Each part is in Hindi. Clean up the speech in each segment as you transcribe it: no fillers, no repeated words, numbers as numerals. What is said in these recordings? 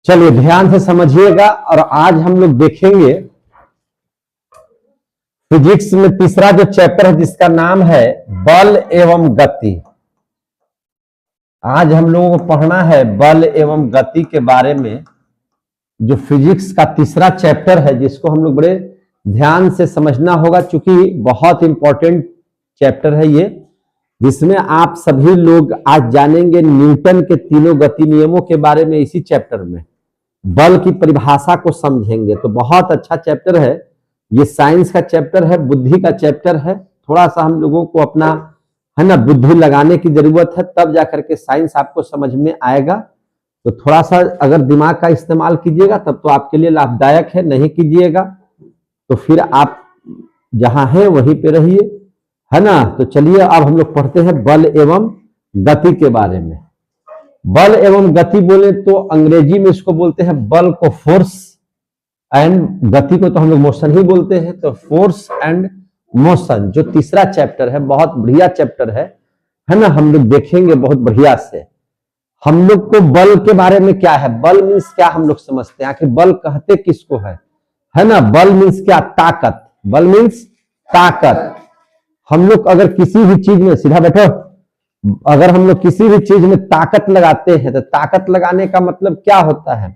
चलिए ध्यान से समझिएगा। और आज हम लोग देखेंगे फिजिक्स में तीसरा जो चैप्टर है जिसका नाम है बल एवं गति। आज हम लोगों को पढ़ना है बल एवं गति के बारे में, जो फिजिक्स का तीसरा चैप्टर है जिसको हम लोग बड़े ध्यान से समझना होगा, चूंकि बहुत इंपॉर्टेंट चैप्टर है ये, जिसमें आप सभी लोग आज जानेंगे न्यूटन के तीनों गति नियमों के बारे में। इसी चैप्टर में बल की परिभाषा को समझेंगे, तो बहुत अच्छा चैप्टर है ये। साइंस का चैप्टर है, बुद्धि का चैप्टर है। थोड़ा सा हम लोगों को अपना है ना बुद्धि लगाने की जरूरत है, तब जाकर के साइंस आपको समझ में आएगा। तो थोड़ा सा अगर दिमाग का इस्तेमाल कीजिएगा तब तो आपके लिए लाभदायक है, नहीं कीजिएगा तो फिर आप जहां हैं वहीं पे रहिए, है ना। तो चलिए अब हम लोग पढ़ते हैं बल एवं गति के बारे में। बल एवं गति बोले तो अंग्रेजी में इसको बोलते हैं बल को फोर्स, एंड गति को तो हम लोग मोशन ही बोलते हैं। तो फोर्स एंड मोशन जो तीसरा चैप्टर है, बहुत बढ़िया चैप्टर है ना। हम लोग देखेंगे बहुत बढ़िया से। हम लोग को बल के बारे में क्या है, बल मीन्स क्या हम लोग समझते हैं, आखिर बल कहते किसको है ना। बल मीन्स क्या, ताकत। बल मीन्स ताकत। हम लोग अगर किसी भी चीज में, सीधा बैठो, अगर हम लोग किसी भी चीज में ताकत लगाते हैं तो ताकत लगाने का मतलब क्या होता है।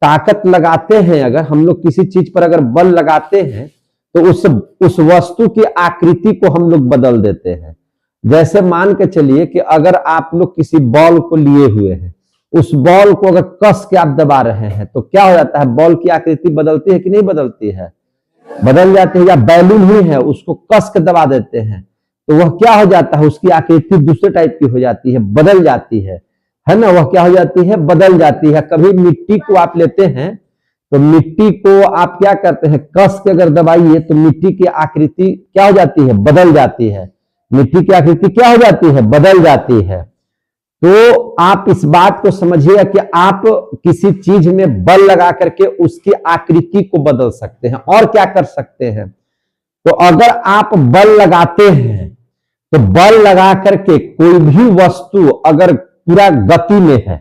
ताकत लगाते हैं अगर हम लोग किसी चीज पर अगर बल लगाते हैं तो उस वस्तु की आकृति को हम लोग बदल देते हैं। जैसे मान के चलिए कि अगर आप लोग किसी बॉल को लिए हुए हैं, उस बॉल को अगर कस के आप दबा रहे हैं तो क्या हो जाता है, बॉल की आकृति बदलती है कि नहीं बदलती है, बदल जाती है। या बैलून ही है, उसको कस के दबा देते हैं तो वह क्या हो जाता है, उसकी आकृति दूसरे टाइप की हो जाती है, बदल जाती है ना। वह क्या हो जाती है, बदल जाती है। कभी मिट्टी को आप लेते हैं तो मिट्टी को आप क्या करते हैं, कस के अगर दबाइए तो मिट्टी की आकृति क्या हो जाती है, बदल जाती है। मिट्टी की आकृति क्या हो जाती है, बदल जाती है। तो आप इस बात को समझिएगा कि आप किसी चीज में बल लगा करके उसकी आकृति को बदल सकते हैं। और क्या कर सकते हैं, तो अगर आप बल लगाते हैं तो बल लगा करके कोई भी वस्तु अगर पूरा गति में है,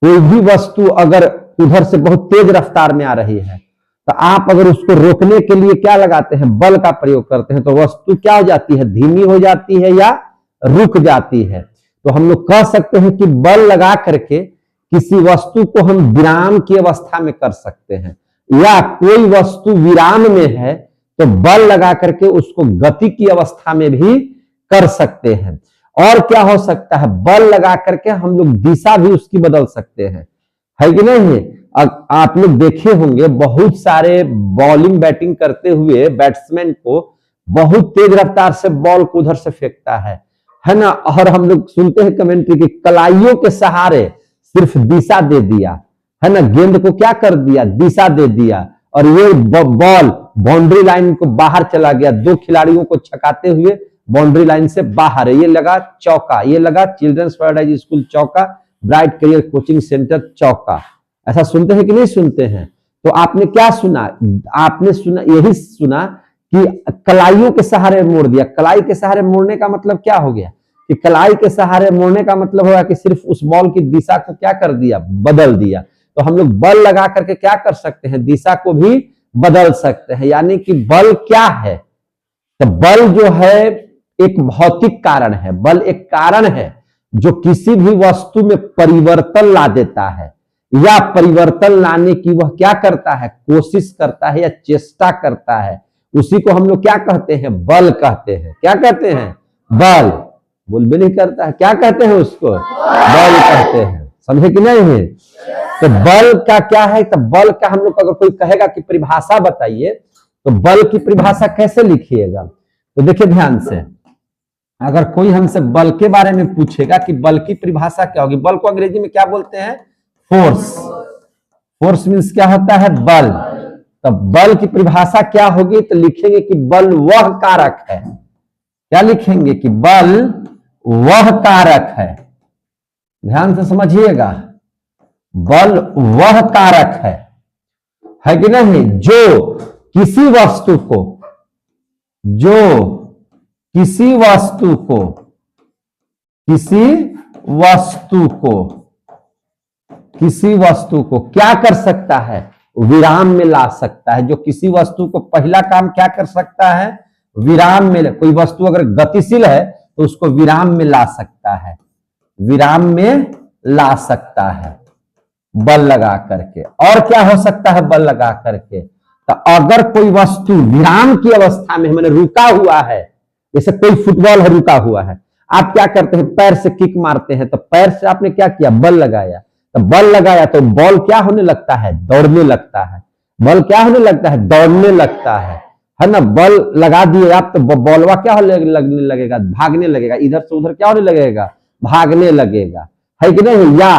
कोई भी वस्तु अगर उधर से बहुत तेज रफ्तार में आ रही है तो आप अगर उसको रोकने के लिए क्या लगाते हैं, बल का प्रयोग करते हैं, तो वस्तु क्या हो जाती है, धीमी हो जाती है या रुक जाती है। तो हम लोग कह सकते हैं कि बल लगा करके किसी वस्तु को हम विराम की अवस्था में कर सकते हैं, या कोई वस्तु विराम में है तो बल लगा करके उसको गति की अवस्था में भी कर सकते हैं। और क्या हो सकता है, बल लगा करके हम लोग दिशा भी उसकी बदल सकते हैं, है कि नहीं। आप लोग देखे होंगे बहुत सारे बॉलिंग बैटिंग करते हुए बैट्समैन को बहुत तेज रफ्तार से बॉल को उधर से फेंकता है ना। और हम लोग सुनते हैं कमेंट्री की कलाइयों के सहारे सिर्फ दिशा दे दिया, है ना, गेंद को क्या कर दिया, दिशा दे दिया, और ये बॉल बाउंड्री लाइन को बाहर चला गया। दो खिलाड़ियों को छकाते हुए बाउंड्री लाइन से बाहर है, ये लगा चौका, ये लगा चिल्ड्रंस पैराडाइज स्कूल चौका, ब्राइट करियर कोचिंग सेंटर चौका। ऐसा सुनते हैं कि नहीं सुनते हैं। तो आपने क्या सुना, आपने सुना, यही सुना कि कलाइयों के सहारे मोड़ दिया। कलाई के सहारे मोड़ने का मतलब क्या हो गया, कि कलाई के सहारे मोड़ने का मतलब होगा कि सिर्फ उस बॉल की दिशा को क्या कर दिया, बदल दिया। तो हम लोग बल लगा करके क्या कर सकते हैं, दिशा को भी बदल सकते हैं। यानी कि बल क्या है, तो बल जो है एक भौतिक कारण है। बल एक कारण है जो किसी भी वस्तु में परिवर्तन ला देता है, या परिवर्तन लाने की वह क्या करता है, कोशिश करता है या चेष्टा करता है। उसी को हम लोग क्या कहते हैं, बल कहते हैं। क्या कहते हैं, बल। बोल भी नहीं करता है, क्या कहते हैं उसको, बल कहते हैं। समझे कि नहीं है। तो बल का क्या है, तो बल का हम लोग अगर कोई कहेगा कि परिभाषा बताइए, तो बल की परिभाषा कैसे लिखिएगा। तो देखिए ध्यान से, अगर कोई हमसे बल के बारे में पूछेगा कि बल की परिभाषा क्या होगी, बल को अंग्रेजी में क्या बोलते हैं, फोर्स। फोर्स मीन्स क्या होता है, बल। तो बल की परिभाषा क्या होगी, तो लिखेंगे कि बल वह कारक है। क्या लिखेंगे, कि बल वह कारक है। ध्यान से समझिएगा, बल वह कारक है कि नहीं, जो किसी वस्तु को, किसी वस्तु को क्या कर सकता है, विराम में ला सकता है। जो किसी वस्तु को पहला काम क्या कर सकता है, विराम में। कोई वस्तु अगर गतिशील है तो उसको विराम में ला सकता है, विराम में ला सकता है बल लगा करके। और क्या हो सकता है बल लगा करके, तो अगर कोई वस्तु विराम की अवस्था में मैंने रुका हुआ है, जैसे कोई फुटबॉल है रुका हुआ है, आप क्या करते हैं, पैर से किक मारते हैं, तो पैर से आपने क्या किया, बल लगाया। तो बल लगाया तो बॉल क्या होने लगता है, दौड़ने लगता है। बल क्या होने लगता है, दौड़ने लगता है ना। बल लगा दिए आप तो बॉलवा क्या लगने लगेगा, भागने लगेगा, इधर से उधर क्या होने लगेगा, भागने लगेगा, है कि नहीं। या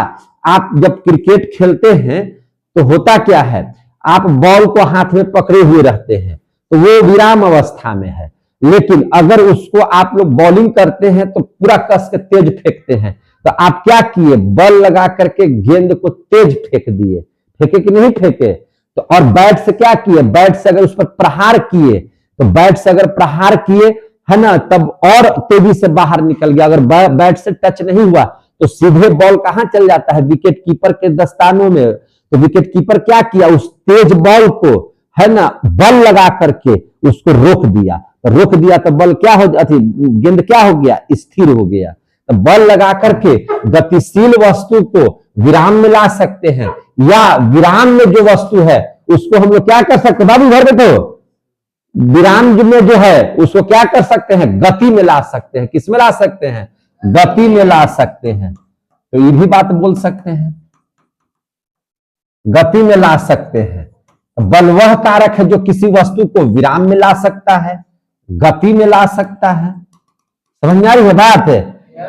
आप जब क्रिकेट खेलते हैं तो होता क्या है, आप बॉल को हाथ में पकड़े हुए रहते हैं तो वो विराम अवस्था में है। लेकिन अगर उसको आप लोग बॉलिंग करते हैं तो पूरा कस के तेज फेंकते हैं, तो आप क्या किए, बल लगा करके गेंद को तेज फेंक दिए, फेंके कि नहीं फेंके। तो और बैट से क्या किए, बैट से अगर उस पर प्रहार किए, तो बैट से अगर प्रहार किए है ना, तब और तेजी से बाहर निकल गया। अगर बैट से टच नहीं हुआ तो सीधे बॉल कहां चल जाता है, विकेट कीपर के दस्तानों में। तो विकेट कीपर क्या किया, उस तेज बॉल को है ना बल लगा करके उसको रोक दिया। तो रोक दिया तो बल क्या हो, गेंद क्या हो गया, स्थिर हो गया। तो बल लगा करके गतिशील वस्तु को विराम में ला सकते हैं, या विराम में जो वस्तु है उसको हम लोग क्या कर सकते हैं, बाबू घर बैठो, विराम में जो है उसको क्या कर सकते हैं, गति में ला सकते हैं। किस में ला सकते हैं, गति में ला सकते हैं। तो ये भी बात बोल सकते हैं, गति में ला सकते हैं। बल वह कारक है जो किसी वस्तु को विराम में ला सकता है, गति में ला सकता है। समझ में आ रही है बात है।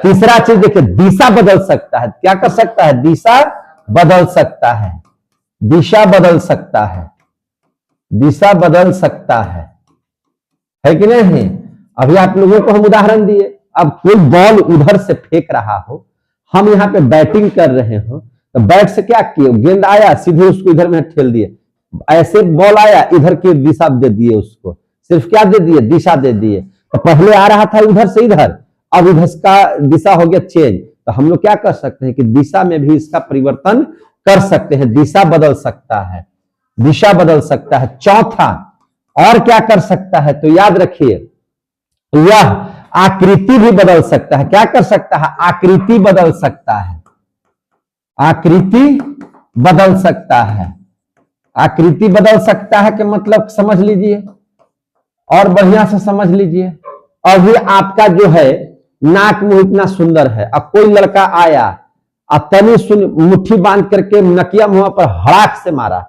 तीसरा चीज देखिए, दिशा बदल सकता है। क्या कर सकता है, दिशा बदल सकता है, दिशा बदल सकता है, दिशा बदल सकता है कि नहीं। अभी आप लोगों को हम उदाहरण दिए, अब कोई बॉल उधर से फेंक रहा हो, हम यहाँ पे बैटिंग कर रहे हो, तो बैट से क्या किए, गेंद आया सीधे उसको इधर में ठेल दिए, ऐसे बॉल आया इधर की दिशा दे दिए, उसको सिर्फ क्या दे दिए, दिशा दे दिए। तो पहले आ रहा था उधर से इधर, अब इधर का दिशा हो गया चेंज। तो हम लोग क्या कर सकते हैं कि दिशा में भी इसका परिवर्तन कर सकते हैं, दिशा बदल सकता है, दिशा बदल सकता है। चौथा और क्या कर सकता है, तो याद रखिए यह आकृति भी बदल सकता है। क्या कर सकता है, आकृति बदल सकता है, आकृति बदल सकता है। आकृति बदल सकता है कि मतलब समझ लीजिए और बढ़िया से समझ लीजिए। अभी आपका जो है नाक मुंह इतना सुंदर है, अब कोई लड़का आया और तनी सुन मुट्ठी बांध करके नकिया मुंह पर हड़ाक से मारा,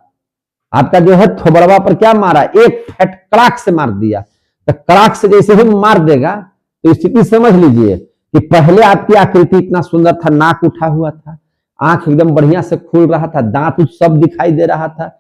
आपका जो है थोबड़वा पर क्या मारा, एक फट कड़ाक से मार दिया। तो कड़ाक से जैसे ही मार देगा तो स्थिति समझ लीजिए कि पहले आपकी आकृति इतना सुंदर था, नाक उठा हुआ था, आंख एकदम बढ़िया से खुल रहा था, दांत सब दिखाई दे रहा था,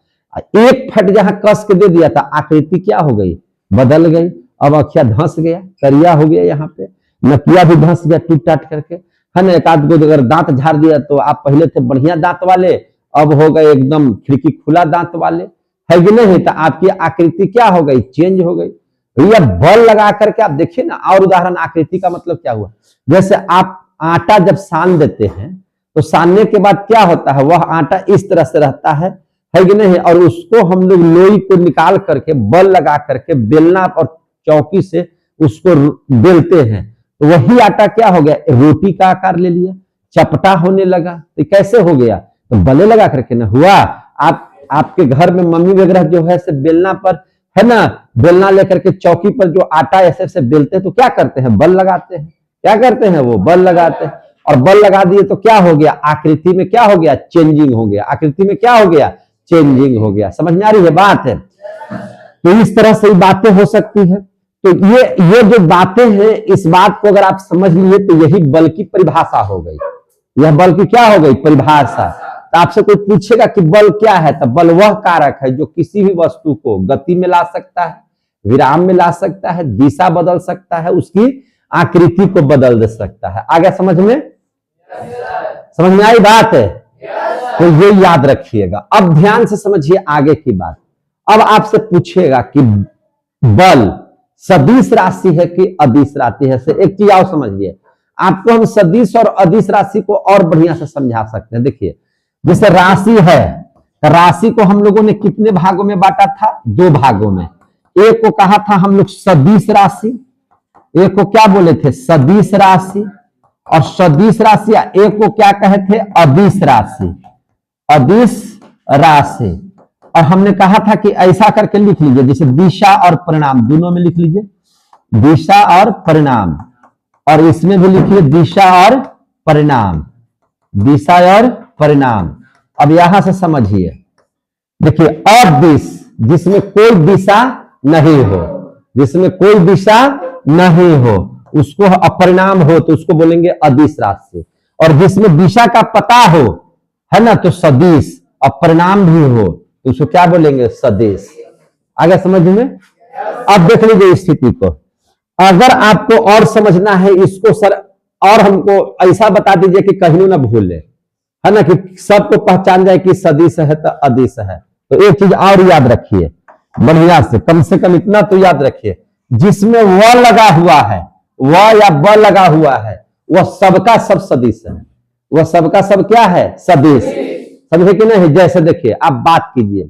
एक फट जहां कस के दे दिया था, आकृति क्या हो गई, बदल गई। अब अखिया धंस गया, करिया हो गया, यहाँ पे नकिया भी धंस गया टूट टाट करके, है ना। एक आध गो अगर दांत झाड़ दिया तो आप पहले थे बढ़िया दांत वाले, अब हो गए एकदम खिड़की खुला दांत वाले, है कि नहीं। तो आपकी आकृति क्या हो गई, चेंज हो गई। भैया बल लगा करके आप देखिए ना, और उदाहरण आकृति का मतलब क्या हुआ, जैसे आप आटा जब सान देते हैं तो सानने के बाद क्या होता है, वह आटा इस तरह से रहता है कि नहीं, और उसको हम लोग लोई को निकाल करके बल लगा करके बेलना और चौकी से उसको बेलते हैं, तो वही आटा क्या हो गया, रोटी का आकार ले लिया, चपटा होने लगा। तो कैसे हो गया, तो बले लगा करके ना हुआ। आपके घर में मम्मी वगैरह जो है से बेलना पर है ना, बेलना लेकर के चौकी पर जो आटा ऐसे ऐसे बेलते हैं तो क्या करते हैं, बल लगाते हैं। क्या करते हैं, वो बल लगाते हैं, और बल लगा दिए तो क्या हो गया, आकृति में क्या हो गया, चेंजिंग हो गया। आकृति में क्या हो गया, चेंजिंग हो गया। समझ में आ रही है बात है। तो इस तरह से बातें हो सकती है। तो ये जो बातें हैं, इस बात को अगर आप समझ लिए तो यही बल की परिभाषा हो गई। यह बल की क्या हो गई, परिभाषा। तो आपसे कोई पूछेगा कि बल क्या है, तो बल वह कारक है जो किसी भी वस्तु को गति में ला सकता है, विराम में ला सकता है, दिशा बदल सकता है, उसकी आकृति को बदल दे सकता है। आगे समझ में, समझ में आई बात है। तो ये याद रखिएगा। अब ध्यान से समझिए आगे की बात। अब आपसे पूछेगा कि बल सदिश राशि है कि अदिश राशि है। से एक चीज आओ समझिए, आपको हम सदिश और अदिश राशि को और बढ़िया से समझा सकते हैं। देखिए जैसे राशि है, तो राशि को हम लोगों ने कितने भागों में बांटा था? 2 भागों में। एक को कहा था हम लोग सदिश राशि, एक को क्या बोले थे? सदिश राशि। और सदिश राशि एक को क्या कहे थे? अदिश राशि। अदिश राशि। और हमने कहा था कि ऐसा करके लिख लीजिए, जैसे दिशा और परिणाम दोनों में लिख लीजिए, दिशा और परिणाम। और इसमें भी लिखिए दिशा और परिणाम, दिशा और परिणाम। अब यहां से समझिए, देखिए अदिश, जिसमें कोई दिशा नहीं हो, जिसमें कोई दिशा नहीं हो उसको, अपरिणाम हो तो उसको बोलेंगे अदिश राशि। और जिसमें दिशा का पता हो, है ना, तो सदिश। अपरिणाम भी हो तो उसको क्या बोलेंगे? सदिश। आगे समझ में? अब देख लीजिए स्थिति को। अगर आपको और समझना है इसको सर, और हमको ऐसा बता दीजिए कि कहीं ना भूले, है ना, कि सबको पहचान जाए कि सदिश है तो अदिश है। तो एक चीज और याद रखिए बढ़िया से कम इतना तो याद रखिए, जिसमें व लगा हुआ है, व या ब लगा हुआ है, वह सबका सब सदिश है। वह सबका सब क्या है? सदिश। समझे कि नहीं? जैसे देखिए, आप बात कीजिए,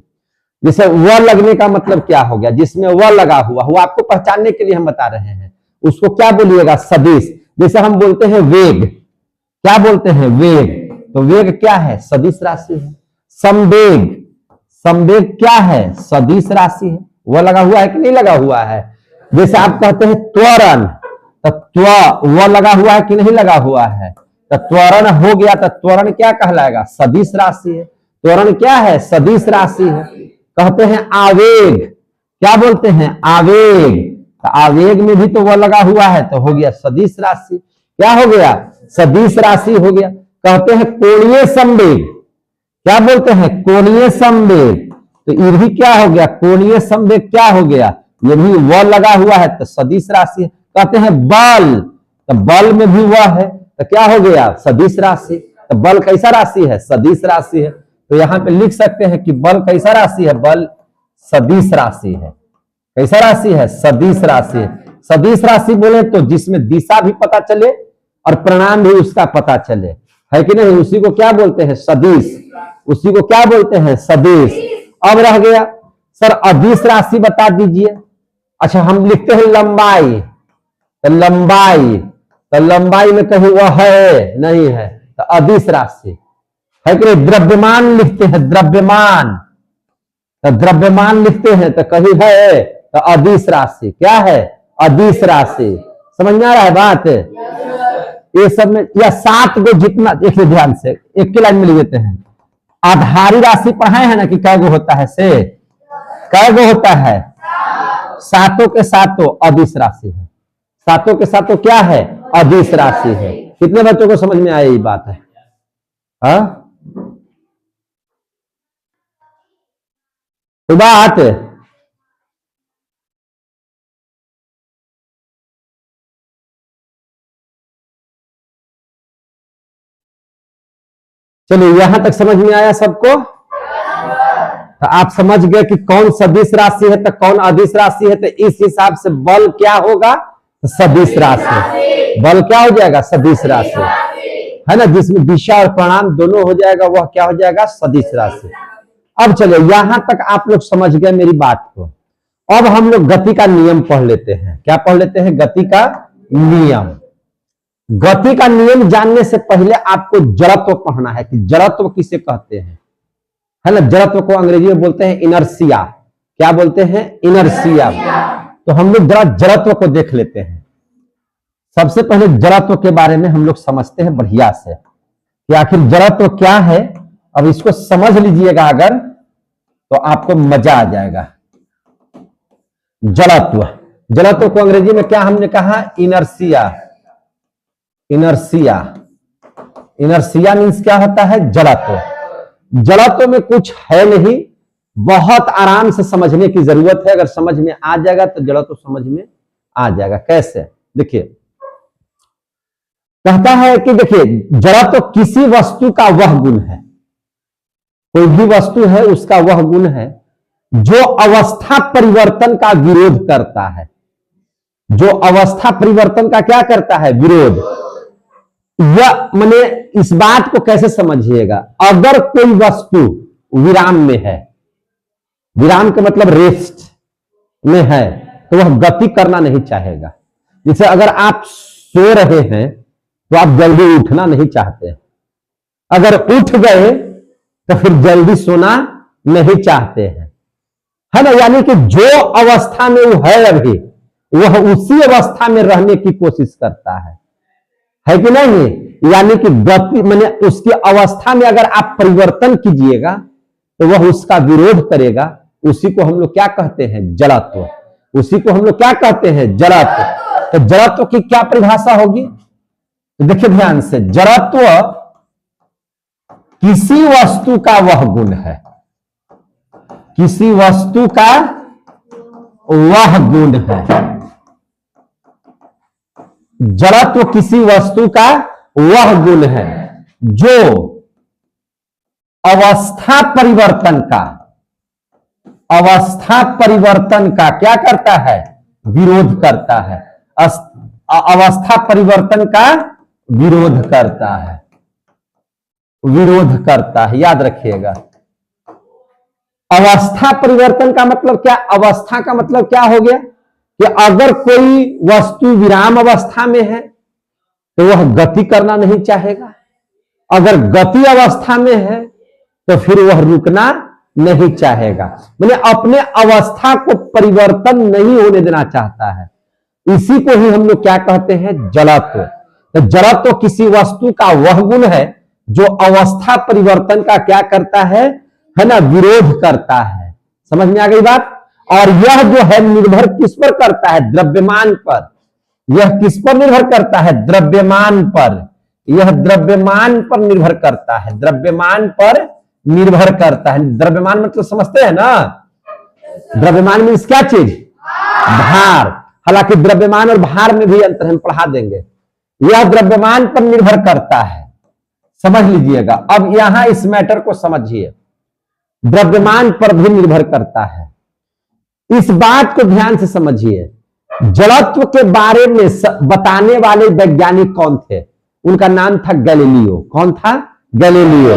जैसे व लगने का मतलब क्या हो गया? जिसमें व लगा हुआ, वो आपको पहचानने के लिए हम बता रहे हैं, उसको क्या बोलिएगा? सदिश। जैसे हम बोलते हैं वेग, क्या बोलते हैं? वेग। तो वेग क्या है? सदिश राशि है। संवेग, संवेग क्या है? सदिश राशि है। वह लगा हुआ है कि नहीं लगा हुआ है? जैसे आप कहते हैं त्वरण, तो वह लगा हुआ है कि नहीं लगा हुआ है? तो त्वरण हो गया, तो त्वरण क्या कहलाएगा? सदिश राशि है। त्वरण क्या है? सदिश राशि है। कहते हैं आवेग, क्या बोलते हैं? आवेग। तो आवेग में भी तो वह लगा हुआ है, तो हो गया सदिश राशि। क्या हो गया? सदिश राशि हो गया। कहते हैं कोणीय संवेग, क्या बोलते हैं? कोणीय संवेग। तो ये भी क्या हो गया? कोणीय संवेग क्या हो गया? ये भी वह लगा हुआ है तो सदिश राशि है। कहते हैं बल, तो बल में भी वह है तो क्या हो गया? सदिश राशि। तो बल कैसा राशि है? सदिश राशि है। तो यहां पे लिख सकते हैं कि बल कैसा राशि है? बल सदिश राशि है। कैसा राशि है? सदिश राशि है। सदिश राशि बोले तो जिसमें दिशा भी पता चले और परिणाम भी उसका पता चले, है कि नहीं? उसी को क्या बोलते हैं? सदिश। उसी को क्या बोलते हैं? सदिश। अब रह गया सर अदिश राशि बता दीजिए। अच्छा, हम लिखते हैं लंबाई, तो लंबाई, तो लंबाई में कहीं वह है नहीं है, तो अदिश राशि है कि नहीं? द्रव्यमान लिखते हैं, द्रव्यमान, तो द्रव्यमान लिखते हैं तो कहीं है तो अदिश राशि। क्या है? अदिश राशि। समझ में आ रहा है बात? ये सब में या 7 गो जितना, देखिए ध्यान से एक के लाइन में लिख देते हैं। आधारी राशि पढ़ाए हैं ना कि कै गो होता है? से कै गो होता है? 7 के 7 अदिश राशि है। 7 के 7 क्या है? अदिश राशि है। कितने बच्चों को समझ में आया ये बात है? हाँ, तो बात चलिए यहां तक समझ में आया सबको? तो आप समझ गए कि कौन सदिश राशि है तो कौन अदिश राशि है। तो इस हिसाब से बल क्या होगा? तो सदिश राशि। बल क्या हो जाएगा? सदिश राशि, है ना, जिसमें दिशा और परिणाम दोनों हो जाएगा, वह क्या हो जाएगा? सदिश राशि। अब चलो यहां तक आप लोग समझ गए मेरी बात को। अब हम लोग गति का नियम पढ़ लेते हैं। क्या पढ़ लेते हैं? गति का नियम। गति का नियम जानने से पहले आपको जड़त्व पढ़ना है कि जड़त्व किसे कहते हैं, है ना। जड़त्व को अंग्रेजी में बोलते हैं इनर्सिया। क्या बोलते हैं? इनर्सिया। तो हम लोग जरा जड़त्व को देख लेते हैं। सबसे पहले जड़त्व के बारे में हम लोग समझते हैं बढ़िया से कि आखिर जड़त्व क्या है। अब इसको समझ लीजिएगा अगर, तो आपको मजा आ जाएगा। जड़त्व, जड़त्व को अंग्रेजी में क्या हमने कहा? इनर्सिया। इनर्सिया, इनर्सिया मीन्स क्या होता है? जड़त्व। जड़त्व में कुछ है नहीं, बहुत आराम से समझने की जरूरत है। अगर समझ में आ जाएगा तो जड़त्व समझ में आ जाएगा। कैसे? देखिए, कहता है कि देखिए जड़त्व किसी वस्तु का वह गुण है, कोई भी वस्तु है उसका वह गुण है जो अवस्था परिवर्तन का विरोध करता है। जो अवस्था परिवर्तन का क्या करता है? विरोध। यह माने इस बात को कैसे समझिएगा, अगर कोई वस्तु विराम में है, विराम का मतलब रेस्ट में है, तो वह गति करना नहीं चाहेगा। जैसे अगर आप सो रहे हैं तो आप जल्दी उठना नहीं चाहते, अगर उठ गए तो फिर जल्दी सोना नहीं चाहते हैं, है ना। यानी कि जो अवस्था में वो है अभी, वह उसी अवस्था में रहने की कोशिश करता है कि नहीं। यानी कि गति माने उसकी अवस्था में अगर आप परिवर्तन कीजिएगा तो वह उसका विरोध करेगा। उसी को हम लोग क्या कहते हैं, जड़त्व। उसी को हम लोग क्या कहते हैं, जड़त्व। तो जड़त्व की क्या परिभाषा होगी, तो देखिए ध्यान से, जड़त्व किसी वस्तु का वह गुण है, किसी वस्तु का वह गुण है। जड़त्व किसी वस्तु का वह गुण है जो अवस्था परिवर्तन का, अवस्था परिवर्तन का क्या करता है, विरोध करता है। अवस्था परिवर्तन का विरोध करता है, विरोध करता है, याद रखिएगा। अवस्था परिवर्तन का मतलब क्या, अवस्था का मतलब क्या हो गया कि अगर कोई वस्तु विराम अवस्था में है तो वह गति करना नहीं चाहेगा, अगर गति अवस्था में है तो फिर वह रुकना नहीं चाहेगा, मैंने अपने अवस्था को परिवर्तन नहीं होने देना चाहता है। इसी को ही हम लोग क्या कहते हैं, जड़त्व। तो जड़त्व किसी वस्तु का वह गुण है जो अवस्था परिवर्तन का क्या करता है ना, विरोध करता है। समझ में आ गई बात। और यह जो है निर्भर किस पर करता है, द्रव्यमान पर। यह किस पर निर्भर करता है, द्रव्यमान पर। यह द्रव्यमान पर निर्भर करता है, द्रव्यमान पर निर्भर करता है। द्रव्यमान मतलब समझते हैं ना, द्रव्यमान मीन्स क्या चीज, भार। हालांकि द्रव्यमान और भार में भी अंतर हम पढ़ा देंगे। यह द्रव्यमान पर निर्भर करता है, समझ लीजिएगा। अब यहां इस मैटर को समझिए, द्रव्यमान पर भी निर्भर करता है। इस बात को ध्यान से समझिए। जड़त्व के बारे में बताने वाले वैज्ञानिक कौन थे, उनका नाम था गैलीलियो। कौन था, गैलीलियो।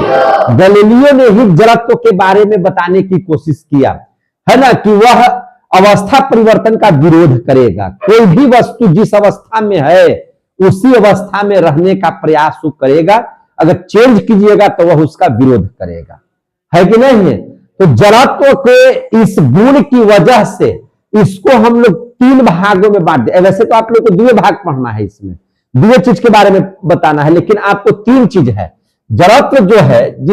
गैलीलियो ने ही जड़त्व के बारे में बताने की कोशिश किया, है ना, कि वह अवस्था परिवर्तन का विरोध करेगा। कोई भी वस्तु जिस अवस्था में है उसी अवस्था में रहने का प्रयास वो करेगा, अगर चेंज कीजिएगा तो वह उसका विरोध करेगा, है कि नहीं है। तो जड़त्व के इस गुण की वजह से इसको हम लोग 3 भागों में बांट दे। वैसे तो आप लोग को 2 भाग पढ़ना है, इसमें 2 चीज के बारे में बताना है, लेकिन आपको 3 चीज है। जड़त्व जो है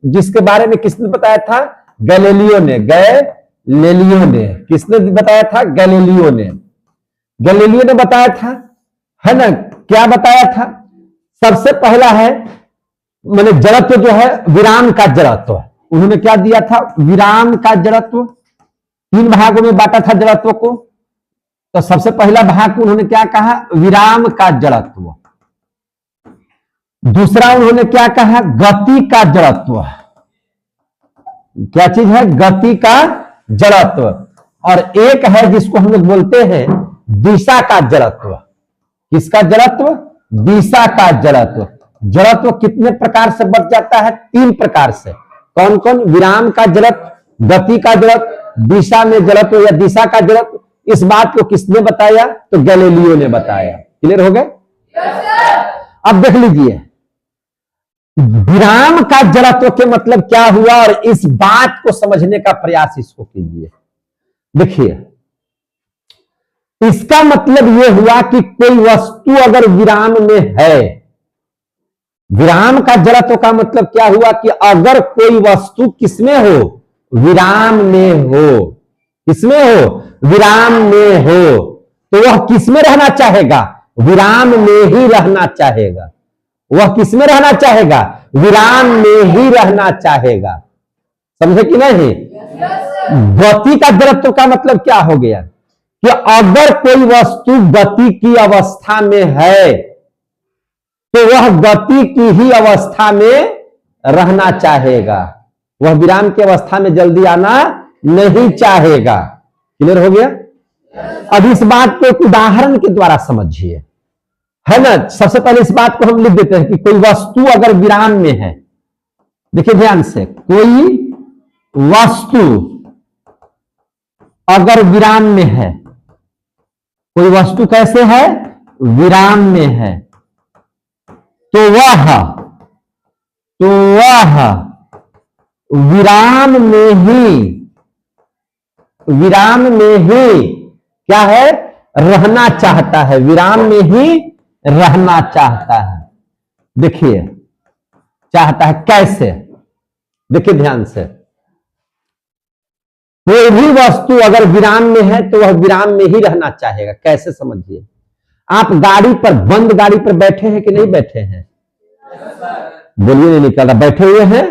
जिसके बारे में किसने बताया था, गैलीलियो ने। गैलीलियो ने किसने बताया था, गैलीलियो ने। गैलीलियो ने बताया था, है ना। क्या बताया था, सबसे पहला है मैंने जड़त्व जो है विराम का जड़त्व। उन्होंने क्या दिया था, विराम का जड़त्व। 3 भागों में बांटा था जड़त्व को। तो सबसे पहला भाग उन्होंने क्या कहा, विराम का जड़त्व। दूसरा उन्होंने क्या कहा, गति का जड़त्व। क्या चीज है, गति का जड़त्व। और एक है जिसको हम लोग बोलते हैं दिशा का जड़त्व। किसका जड़त्व, दिशा का जड़त्व। जड़त्व कितने प्रकार से बच जाता है, 3 प्रकार से। कौन कौन, विराम का जड़त्व, गति का जड़त्व, दिशा में जड़त्व या दिशा का जड़त्व। इस बात को किसने बताया, तो गैलीलियो ने बताया। क्लियर हो गए। अब देख लीजिए विराम का जड़त्व के मतलब क्या हुआ, और इस बात को समझने का प्रयास इसको कीजिए। देखिए इसका मतलब यह हुआ कि कोई वस्तु अगर विराम में है, विराम का जड़त्व का मतलब क्या हुआ कि अगर कोई वस्तु किसमें हो, विराम में हो। किसमें हो, विराम में हो, तो वह किसमें रहना चाहेगा, विराम में ही रहना चाहेगा। वह किसमें रहना चाहेगा, विराम में ही रहना चाहेगा। समझे कि नहीं। गति का जड़त्व का मतलब क्या हो गया कि अगर कोई वस्तु गति की अवस्था में है तो वह गति की ही अवस्था में रहना चाहेगा, वह विराम की अवस्था में जल्दी आना नहीं चाहेगा। क्लियर हो गया। अब इस बात को एक उदाहरण के द्वारा समझिए, है ना। सबसे पहले इस बात को हम लिख देते हैं कि कोई वस्तु अगर विराम में है, देखिए ध्यान से, कोई वस्तु अगर विराम में है, कोई वस्तु कैसे है, विराम में है, तो वह विराम में ही क्या है, रहना चाहता है, विराम में ही रहना चाहता है। देखिए चाहता है कैसे, देखिए ध्यान से, कोई भी वस्तु अगर विराम में है तो वह विराम में ही रहना चाहेगा। कैसे समझिए, आप गाड़ी पर, बंद गाड़ी पर बैठे हैं कि नहीं बैठे हैं? बोलिए, नहीं निकल रहा, बैठे हुए हैं?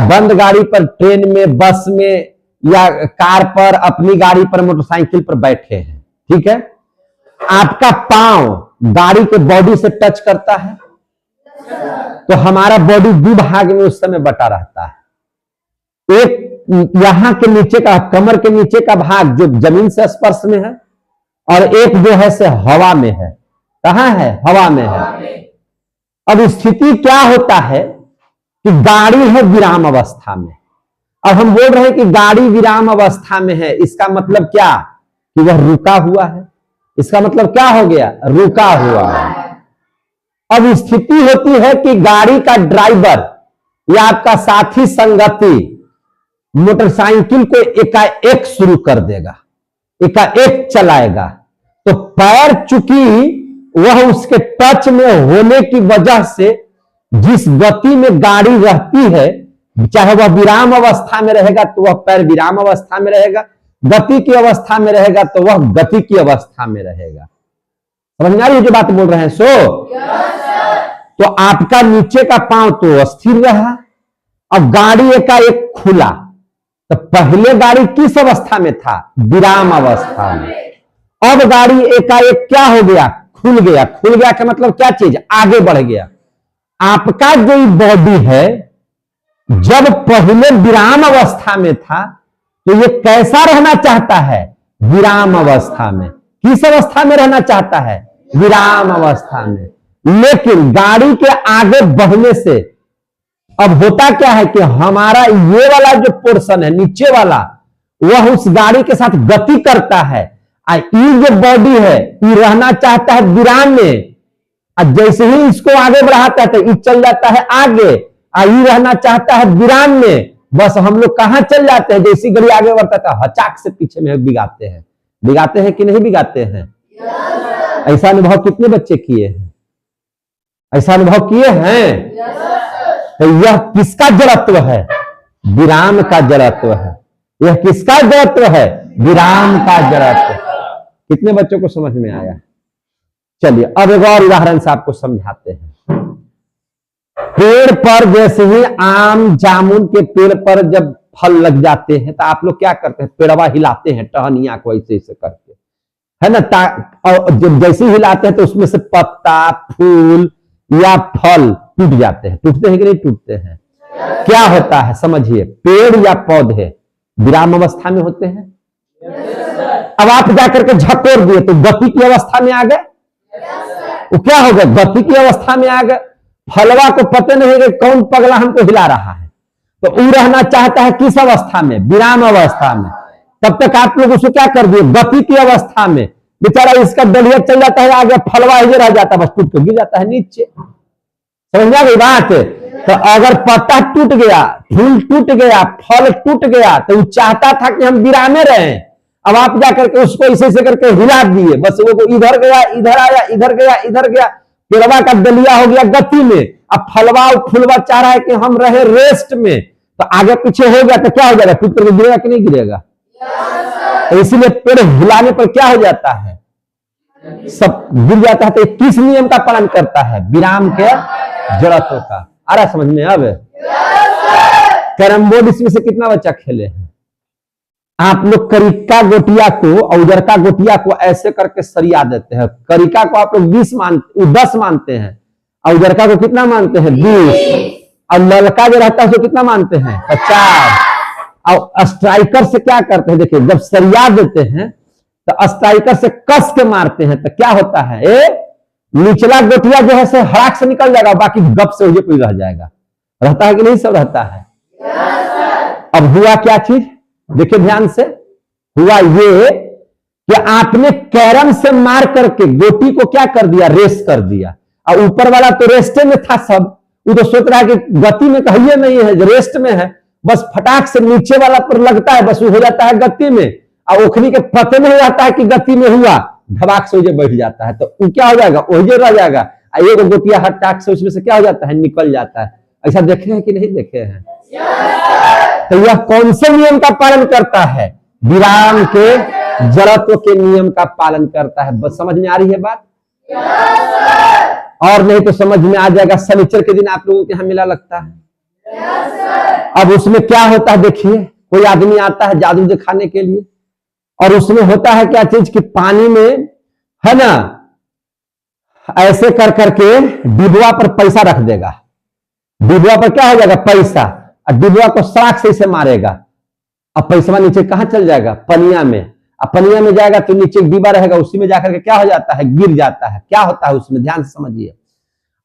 बंद गाड़ी पर, ट्रेन में, बस में या कार पर, अपनी गाड़ी पर, मोटरसाइकिल पर बैठे हैं, ठीक है। आपका पांव गाड़ी के बॉडी से टच करता है तो हमारा बॉडी दो भाग में उस समय बटा रहता है। एक यहां के नीचे का, कमर के नीचे का भाग जो जमीन से स्पर्श में है, और एक जो है से हवा में है। कहां है? हवा में है। अब स्थिति क्या होता है कि गाड़ी है विराम अवस्था में। अब हम बोल रहे हैं कि गाड़ी विराम अवस्था में है, इसका मतलब क्या कि वह रुका हुआ है। इसका मतलब क्या हो गया? रुका हुआ है। अब स्थिति होती है कि गाड़ी का ड्राइवर या आपका साथी संगति मोटरसाइकिल को एकाएक शुरू कर देगा, एकाएक चलाएगा, तो पैर चूंकि वह उसके टच में होने की वजह से जिस गति में गाड़ी रहती है, चाहे वह विराम अवस्था में रहेगा तो वह पैर विराम अवस्था में रहेगा, गति की अवस्था में रहेगा तो वह गति की अवस्था में रहेगा। समझ में आ रही है जो बात बोल रहे हैं? तो आपका नीचे का पांव तो स्थिर रहा, अब गाड़ी एकाएक खुला, तो पहले गाड़ी किस अवस्था में था? विराम अवस्था में। अब गाड़ी एकाएक क्या हो गया? खुल गया। खुल गया का मतलब क्या चीज? आगे बढ़ गया। आपका जो बॉडी है जब पहले विराम अवस्था में था तो ये कैसा रहना चाहता है? विराम अवस्था में। किस अवस्था में रहना चाहता है? विराम अवस्था में। लेकिन गाड़ी के आगे बढ़ने से अब होता क्या है कि हमारा ये वाला जो पोर्शन है नीचे वाला, वह उस गाड़ी के साथ गति करता है, ये जो बॉडी है ये रहना चाहता है विराम में। और जैसे ही इसको आगे बढ़ाता है तो ये चल जाता है आगे, ये रहना चाहता है विराम में। बस हम लोग कहां चल जाते हैं? जैसी गाड़ी आगे बढ़ता है हचाक से पीछे में बिगाते हैं। बिगाते हैं कि नहीं बिगाते हैं? ऐसा अनुभव कितने बच्चे किए हैं? ऐसा अनुभव किए हैं? तो यह किसका जड़त्व है? विराम का जड़त्व है। यह किसका जड़त्व है? विराम का जड़त्व। कितने बच्चों को समझ में आया? चलिए अब एक और उदाहरण से आपको समझाते हैं। पेड़ पर जैसे ही आम जामुन के पेड़ पर जब फल लग जाते हैं तो आप लोग क्या करते हैं? पेड़वा हिलाते हैं टहनिया को ऐसे ऐसे करके, है ना। और जब जैसे ही हिलाते हैं तो उसमें से पत्ता, फूल या फल टूट जाते हैं। टूटते हैं कि नहीं टूटते हैं? क्या होता है समझिए, पेड़ या पौधे विराम अवस्था में होते हैं। अब आप जाकर के झकोर दिए तो गति की अवस्था में आ गए। वो क्या हो गया? गति की अवस्था में आ गए। फलवा को पता नहीं कि कौन पगला हमको हिला रहा है, तो वो रहना चाहता है किस अवस्था में? विराम अवस्था में। तब तक आप लोग उसको क्या कर दिए? गति की अवस्था में। बेचारा इसका दलिया चल जाता है आगे, फलवा इधर रह जाता है, बस टूट के गिर जाता है नीचे। समझ में आ गई बात? तो अगर पत्ता टूट गया, फूल टूट गया, फल टूट गया, तो वो चाहता था कि हम विरामे रहे। अब आप जाकर के उसको ऐसे ऐसे करके हिला दिए, बस वो इधर गया, इधर आया, इधर गया, इधर गया, पेड़वा का दलिया हो गया गति में। अब फलवा और फूलवा चाह रहा है कि हम रहे रेस्ट में, तो आगे पीछे हो गया तो क्या हो जाएगा? टूट करके गिरेगा कि नहीं गिरेगा? तो इसीलिए पेड़ हिलाने पर क्या हो जाता है? सब गिर जाता है। तो किस नियम का पालन करता है? विराम के जड़त्व का। आ रहा समझ में? अब कैरम बोर्ड इसमें से कितना बच्चा खेले हैं? आप लोग करिका गोटिया को और उजरका गोटिया को ऐसे करके सरिया देते हैं। करिका को आप लोग 10 मानते हैं, और उजरका को कितना मानते हैं? 20। और ललका जो रहता है उसको कितना मानते हैं? 50। और स्ट्राइकर से क्या करते हैं? देखिए, जब सरिया देते हैं तो स्ट्राइकर से कस के मारते हैं तो क्या होता है? निचला गोटिया जो है से हड़ाक से निकल जाएगा, बाकी गप से वही कोई रह जाएगा। रहता है कि नहीं? सब रहता है। अब हुआ क्या चीज, देखिए ध्यान से, हुआ ये कि आपने कैरम से मार करके गोटी को क्या कर दिया, रेस्ट कर दिया। और ऊपर वाला तो रेस्टे में था सब, वो तो सोच रहा है कि गति में कहिए नहीं है, रेस्ट में है, बस फटाक से नीचे वाला पर लगता है, बस वो हो जाता है गति में, और ओखली के पते में हो जाता है कि गति में हुआ, धबाक से बैठ जाता है, तो वो क्या हो जाएगा, वही रह जाएगा। एक गोटिया हटाक से उसमें से क्या हो जाता है, निकल जाता है। ऐसा देखे हैं कि नहीं देखे हैं? तो यह कौन से नियम का पालन करता है? विराम के जड़त्व के नियम का पालन करता है। बस समझ में आ रही है बात? और नहीं तो समझ में आ जाएगा, शनिचर के दिन आप लोगों के यहाँ मेला लगता है। अब उसमें क्या होता है, देखिए कोई आदमी आता है जादू दिखाने के लिए, और उसमें होता है क्या चीज कि पानी में है ना, ऐसे कर करके डिबुआ पर पैसा रख देगा, डिबुआ पर क्या हो जाएगा, पैसा, और डिबुआ को साख से इसे मारेगा, अब पैसा नीचे कहां चल जाएगा, पनिया में। अब पनिया में जाएगा तो नीचे एक डिब्बा रहेगा, उसी में जाकर के क्या हो जाता है, गिर जाता है। क्या होता है उसमें, ध्यान से समझिए।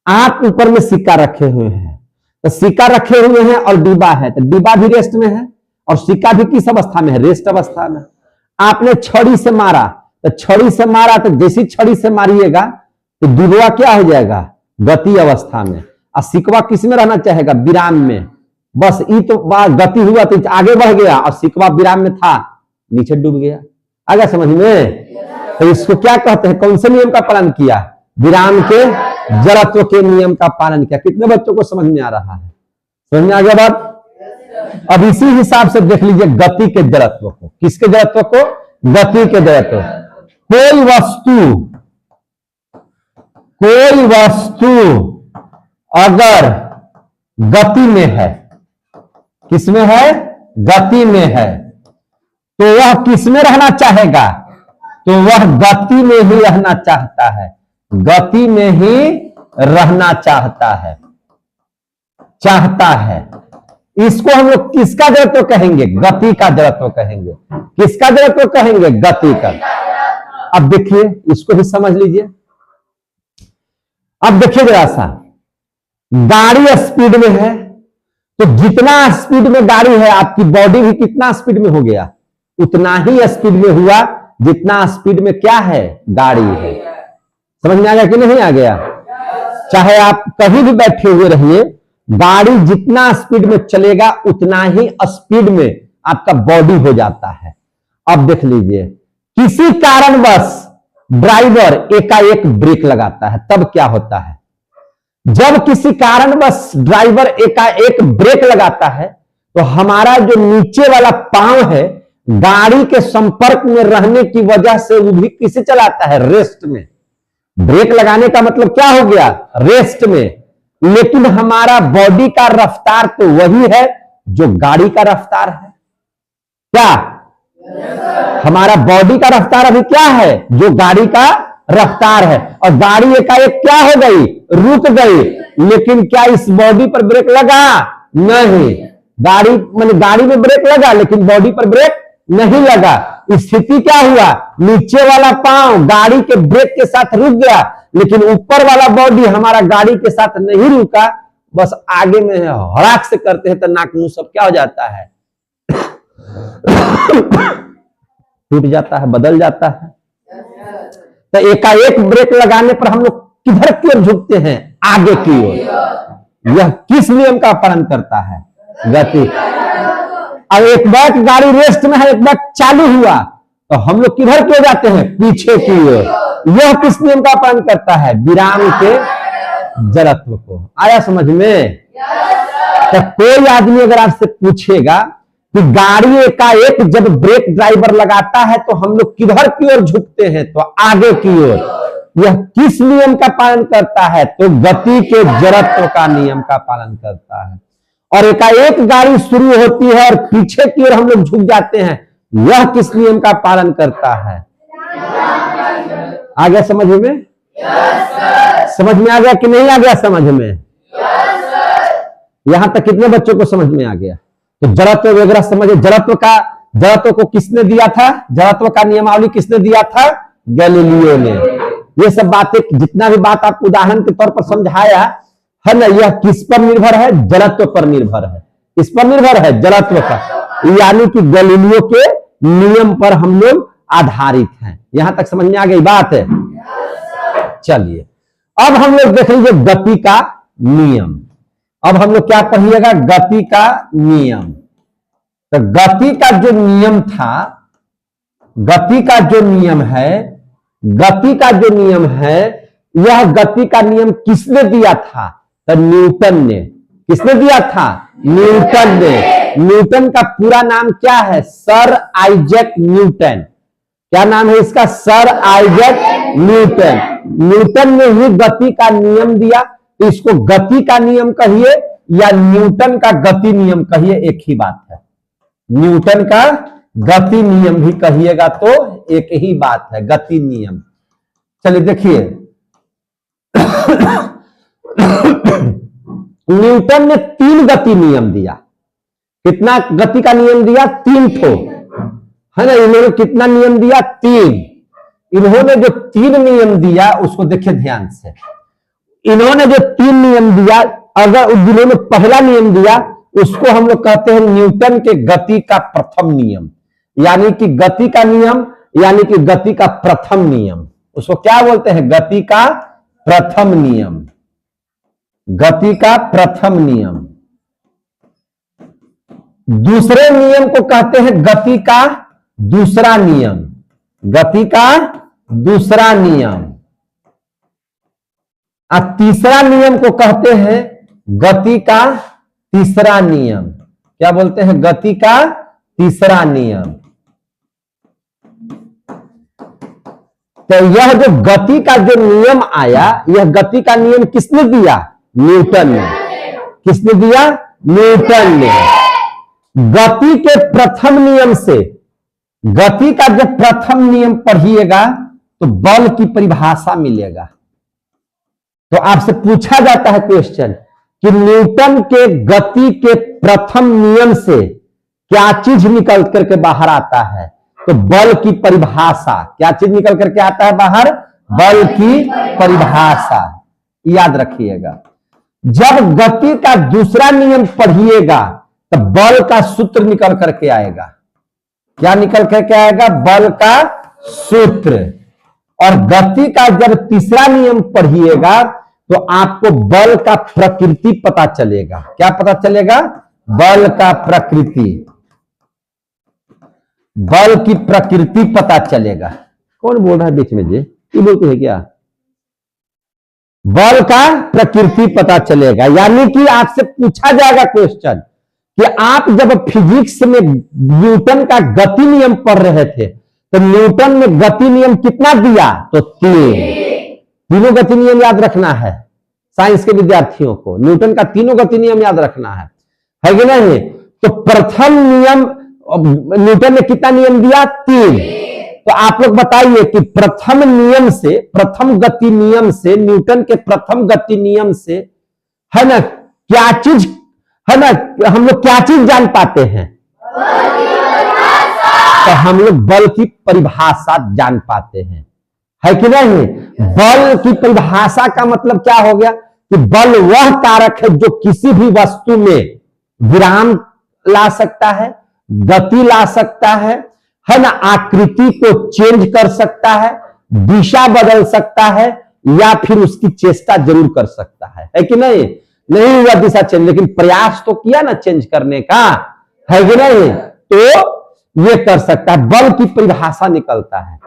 आप ऊपर में सिक्का रखे हुए हैं, तो सिक्का रखे हुए हैं और डिब्बा है, तो डिब्बा भी रेस्ट में है और सिक्का भी किस अवस्था में है, रेस्ट अवस्था में। आपने छड़ी से मारा, तो छड़ी से मारा तो जैसी छड़ी से मारिएगा तो डिब्बा क्या हो जाएगा, गति अवस्था में, और सिक्का किस में रहना चाहेगा, विराम में। बस ये तो गति हुआ तो आगे बढ़ गया, और सिक्का विराम में था, नीचे डूब गया। आगे समझ में? तो इसको क्या कहते हैं, कौन से नियम का पालन किया, विराम के जड़त्व के नियम का पालन किया। कितने बच्चों को समझ में आ रहा है? समझ में आ गया बात? अब इसी हिसाब से देख लीजिए गति के जड़त्व को। किसके जड़त्व को? गति के जड़त्व। कोई वस्तु अगर गति में है, किसमें है, गति में है, तो वह किसमें रहना चाहेगा, तो वह गति में ही रहना चाहता है, गति में ही रहना चाहता है। इसको हम लोग किसका जड़त्व कहेंगे, गति का जड़त्व कहेंगे। किसका जड़त्व कहेंगे, गति का। अब देखिए इसको भी समझ लीजिए। अब देखिए जरा सा, गाड़ी स्पीड में है, तो जितना स्पीड में गाड़ी है, आपकी बॉडी भी कितना स्पीड में हो गया, उतना ही स्पीड में हुआ जितना स्पीड में क्या है, गाड़ी है। समझ में आ गया कि नहीं आ गया? चाहे आप कहीं भी बैठे हुए रहिए, गाड़ी जितना स्पीड में चलेगा उतना ही स्पीड में आपका बॉडी हो जाता है। अब देख लीजिए, किसी कारणवश ड्राइवर एकाएक ब्रेक लगाता है, तब क्या होता है, जब किसी कारणवश ड्राइवर एकाएक ब्रेक लगाता है तो हमारा जो नीचे वाला पांव है, गाड़ी के संपर्क में रहने की वजह से वो भी किसे चलाता है, रेस्ट में। ब्रेक लगाने का मतलब क्या हो गया, रेस्ट में। लेकिन हमारा बॉडी का रफ्तार तो वही है जो गाड़ी का रफ्तार है। क्या हमारा बॉडी का रफ्तार अभी क्या है, जो गाड़ी का रफ्तार है। और गाड़ी एकाएक क्या हो गई, रुक गई। लेकिन क्या इस बॉडी पर ब्रेक लगा, नहीं। गाड़ी में ब्रेक लगा लेकिन बॉडी पर ब्रेक नहीं लगा। स्थिति क्या हुआ, नीचे वाला पांव गाड़ी के ब्रेक के साथ रुक गया, लेकिन ऊपर वाला बॉडी हमारा गाड़ी के साथ नहीं रुका, बस आगे में है। हड़ाक से करते हैं तो नाक मुंह सब क्या हो जाता है, टूट जाता है, बदल जाता है। तो एकाएक ब्रेक लगाने पर हम लोग किधर की ओर झुकते हैं, आगे की ओर। यह किस नियम का पालन करता है, गति। अब एक बार गाड़ी रेस्ट में है, एक बार चालू हुआ, तो हम लोग किधर की ओर जाते हैं, पीछे की ओर। यह किस नियम का पालन करता है, विराम के जड़त्व को। आया समझ में? तो कोई आदमी अगर आपसे पूछेगा कि गाड़ी एकाएक जब ब्रेक ड्राइवर लगाता है तो हम लोग किधर की ओर झुकते हैं, तो आगे की ओर। यह किस नियम का पालन करता है, तो गति के जड़त्व का नियम का पालन करता है। और एकाएक गाड़ी शुरू होती है और पीछे की ओर हम लोग झुक जाते हैं, यह किस नियम का पालन करता है, आ गया समझ में? समझ में आ गया कि नहीं आ गया समझ में? यहां तक कितने बच्चों को समझ में आ गया? तो जड़त्व वगैरह समझे। जड़त्व को किसने दिया था, जड़त्व का नियमावली किसने दिया था, गैलीलियो ने। ये सब बातें, जितना भी बात आपको उदाहरण के तौर पर समझाया है ना, यह किस पर निर्भर है? जड़त्व पर निर्भर है। किस पर निर्भर है? जड़त्व पर, यानी कि गैलीलियो के नियम पर हम लोग आधारित हैं। यहां तक समझ में आ गई बात है? चलिए अब हम लोग देख लीजिए गति का नियम। अब हम लोग क्या पढ़िएगा? गति का नियम। तो गति का जो नियम था, गति का जो नियम है, गति का जो नियम है, यह गति का नियम किसने दिया था? तो न्यूटन ने। किसने दिया था? न्यूटन ने। न्यूटन का पूरा नाम क्या है? Sir Isaac Newton. क्या नाम है इसका? Sir Isaac Newton. न्यूटन ने ही गति का नियम दिया। तो इसको गति का नियम कहिए या न्यूटन का गति नियम कहिए, एक ही बात है। न्यूटन का गति नियम भी कहिएगा तो एक ही बात है, गति नियम। चलिए देखिए न्यूटन ने 3 गति नियम दिया। कितना गति का नियम दिया? 3 ठो, है ना। इन्होंने कितना नियम दिया? 3। इन्होंने जो 3 नियम दिया उसको देखिए ध्यान से। इन्होंने जो 3 नियम दिया, अगर जिन्होंने पहला नियम दिया उसको हम लोग कहते हैं न्यूटन के गति का प्रथम नियम, यानी कि गति का नियम, यानी कि गति का प्रथम नियम। उसको क्या बोलते हैं? गति का प्रथम नियम। गति का प्रथम नियम। दूसरे नियम को कहते हैं गति का दूसरा नियम। गति का दूसरा नियम। और तीसरा नियम को कहते हैं गति का तीसरा नियम। क्या बोलते हैं? गति का तीसरा नियम। तो यह जो गति का जो नियम आया, यह गति का नियम किसने दिया? न्यूटन ने। किसने दिया? न्यूटन ने। गति के प्रथम नियम से, गति का जब प्रथम नियम पढ़िएगा तो बल की परिभाषा मिलेगा। तो आपसे पूछा जाता है क्वेश्चन कि न्यूटन के गति के प्रथम नियम से क्या चीज निकल करके बाहर आता है? तो बल की परिभाषा। क्या चीज निकल करके आता है बाहर? बल की परिभाषा। याद रखिएगा, जब गति का दूसरा नियम पढ़िएगा तो बल का सूत्र निकल करके आएगा। क्या निकल करके आएगा? बल का सूत्र। और गति का जब तीसरा नियम पढ़िएगा तो आपको बल का प्रकृति पता चलेगा। क्या पता चलेगा? बल का प्रकृति। बल की प्रकृति पता चलेगा। कौन बोल रहा है बीच में जी? ये बोलते हैं क्या? बल का प्रकृति पता चलेगा, यानी कि आपसे पूछा जाएगा क्वेश्चन कि आप जब फिजिक्स में न्यूटन का गति नियम पढ़ रहे थे तो न्यूटन ने गति नियम कितना दिया? तो 3 गति नियम याद रखना है साइंस के विद्यार्थियों को। न्यूटन का 3 गति नियम याद रखना है कि नहीं? तो प्रथम नियम न्यूटन ने कितना नियम दिया? 3। तो आप लोग बताइए कि प्रथम नियम से, प्रथम गति नियम से, न्यूटन के प्रथम गति नियम से, है ना, क्या चीज, है ना, हम लोग क्या चीज जान पाते हैं? तो हम लोग बल की परिभाषा जान पाते हैं, है कि नहीं? बल की परिभाषा का मतलब क्या हो गया कि बल वह कारक है जो किसी भी वस्तु में विराम ला सकता है, गति ला सकता है ना, आकृति को चेंज कर सकता है, दिशा बदल सकता है, या फिर उसकी चेष्टा जरूर कर सकता है कि नहीं? नहीं हुआ दिशा चेंज, लेकिन प्रयास तो किया ना चेंज करने का, है कि नहीं? तो ये कर सकता है। बल की परिभाषा निकलता है।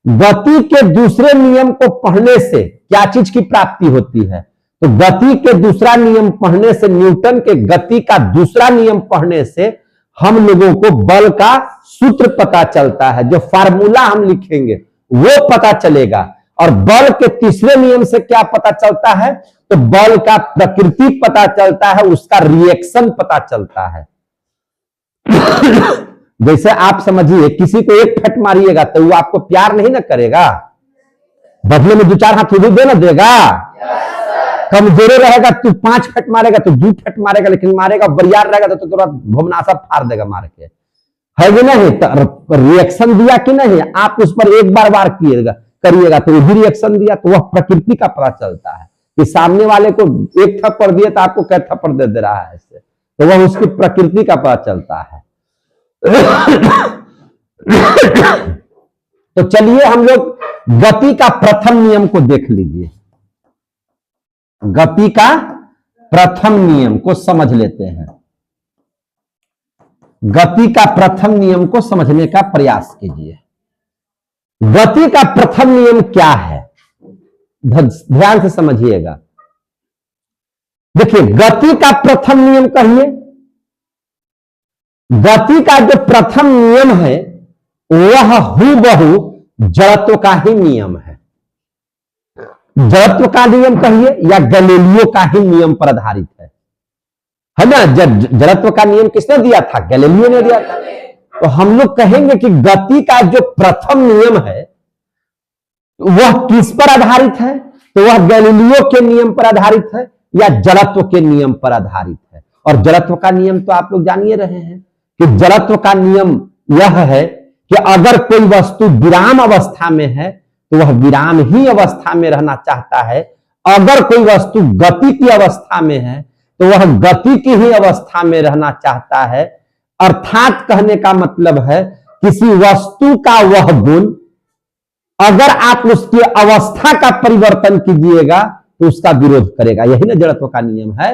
गति के दूसरे नियम को पढ़ने से क्या चीज की प्राप्ति होती है? तो गति के दूसरा नियम पढ़ने से, न्यूटन के गति का दूसरा नियम पढ़ने से हम लोगों को बल का सूत्र पता चलता है। जो फार्मूला हम लिखेंगे वो पता चलेगा। और बल के तीसरे नियम से क्या पता चलता है? तो बल का प्रकृति पता चलता है, उसका रिएक्शन पता चलता है। जैसे आप समझिए, किसी को एक फट मारिएगा तो वो आपको प्यार नहीं ना करेगा, बदले में 2-4 हाथ भी दे ना देगा। कमजोरे रहेगा तो 5 फट मारेगा, तो 2 फट मारेगा, लेकिन मारेगा बरियार रहेगा तो तुरंत भुवनासा फाड़ देगा मार के, है कि नहीं? तो रिएक्शन दिया कि नहीं? आप उस पर एक बार वार किएगा, करिएगा तो वो भी रिएक्शन दिया, तो वह प्रकृति का पता चलता है कि सामने वाले को एक थप्पड़ दिया तो आपको कै थप्पड़ दे रहा है ऐसे, तो वह उसकी प्रकृति का पता चलता है। तो चलिए हम लोग गति का प्रथम नियम को देख लीजिए, गति का प्रथम नियम को समझ लेते हैं। गति का प्रथम नियम को समझने का प्रयास कीजिए। गति का प्रथम नियम क्या है, ध्यान से समझिएगा। देखिए, गति का प्रथम नियम कहिए, गति का जो प्रथम नियम है वह हूबहू जड़त्व का ही नियम है। जड़त्व का नियम कहिए या गैलीलियो का ही नियम पर आधारित है ना। जड़त्व का नियम किसने दिया था? गैलीलियो ने दिया था। तो हम लोग कहेंगे कि गति का जो प्रथम नियम है वह किस पर आधारित है? तो वह गैलीलियो के नियम पर आधारित है या जड़त्व के नियम पर आधारित है। और जड़त्व का नियम तो आप लोग जान ही रहे हैं कि जड़त्व का नियम यह है कि अगर कोई वस्तु विराम अवस्था में है तो वह विराम ही अवस्था में रहना चाहता है, अगर कोई वस्तु गति की अवस्था में है तो वह गति की ही अवस्था में रहना चाहता है। अर्थात कहने का मतलब है किसी वस्तु का वह गुण अगर आप उसकी अवस्था का परिवर्तन कीजिएगा तो उसका विरोध करेगा। यही ना जड़त्व का नियम है।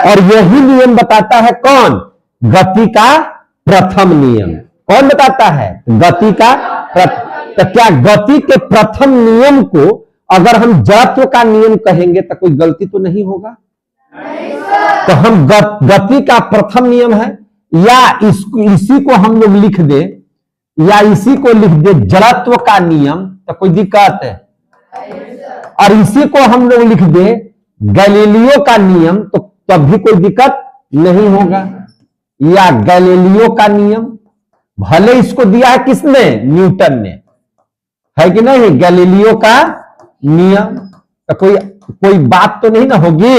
और यही नियम बताता है कौन? गति का प्रथम नियम। कौन बताता है? गति का प्रथम। तो क्या गति के प्रथम नियम को अगर हम जड़त्व का नियम कहेंगे तो कोई गलती तो नहीं होगा? तो हम गति का प्रथम नियम है या इसी को हम लोग लिख दे या इसी को लिख दे जड़त्व का नियम तो कोई दिक्कत है? और इसी को हम लोग लिख दे गैलीलियो का नियम तो तब भी कोई दिक्कत नहीं होगा। या गैलीलियो का नियम भले इसको दिया है किसने? न्यूटन ने, है कि नहीं? गैलीलियो का नियम तो कोई बात तो नहीं ना होगी।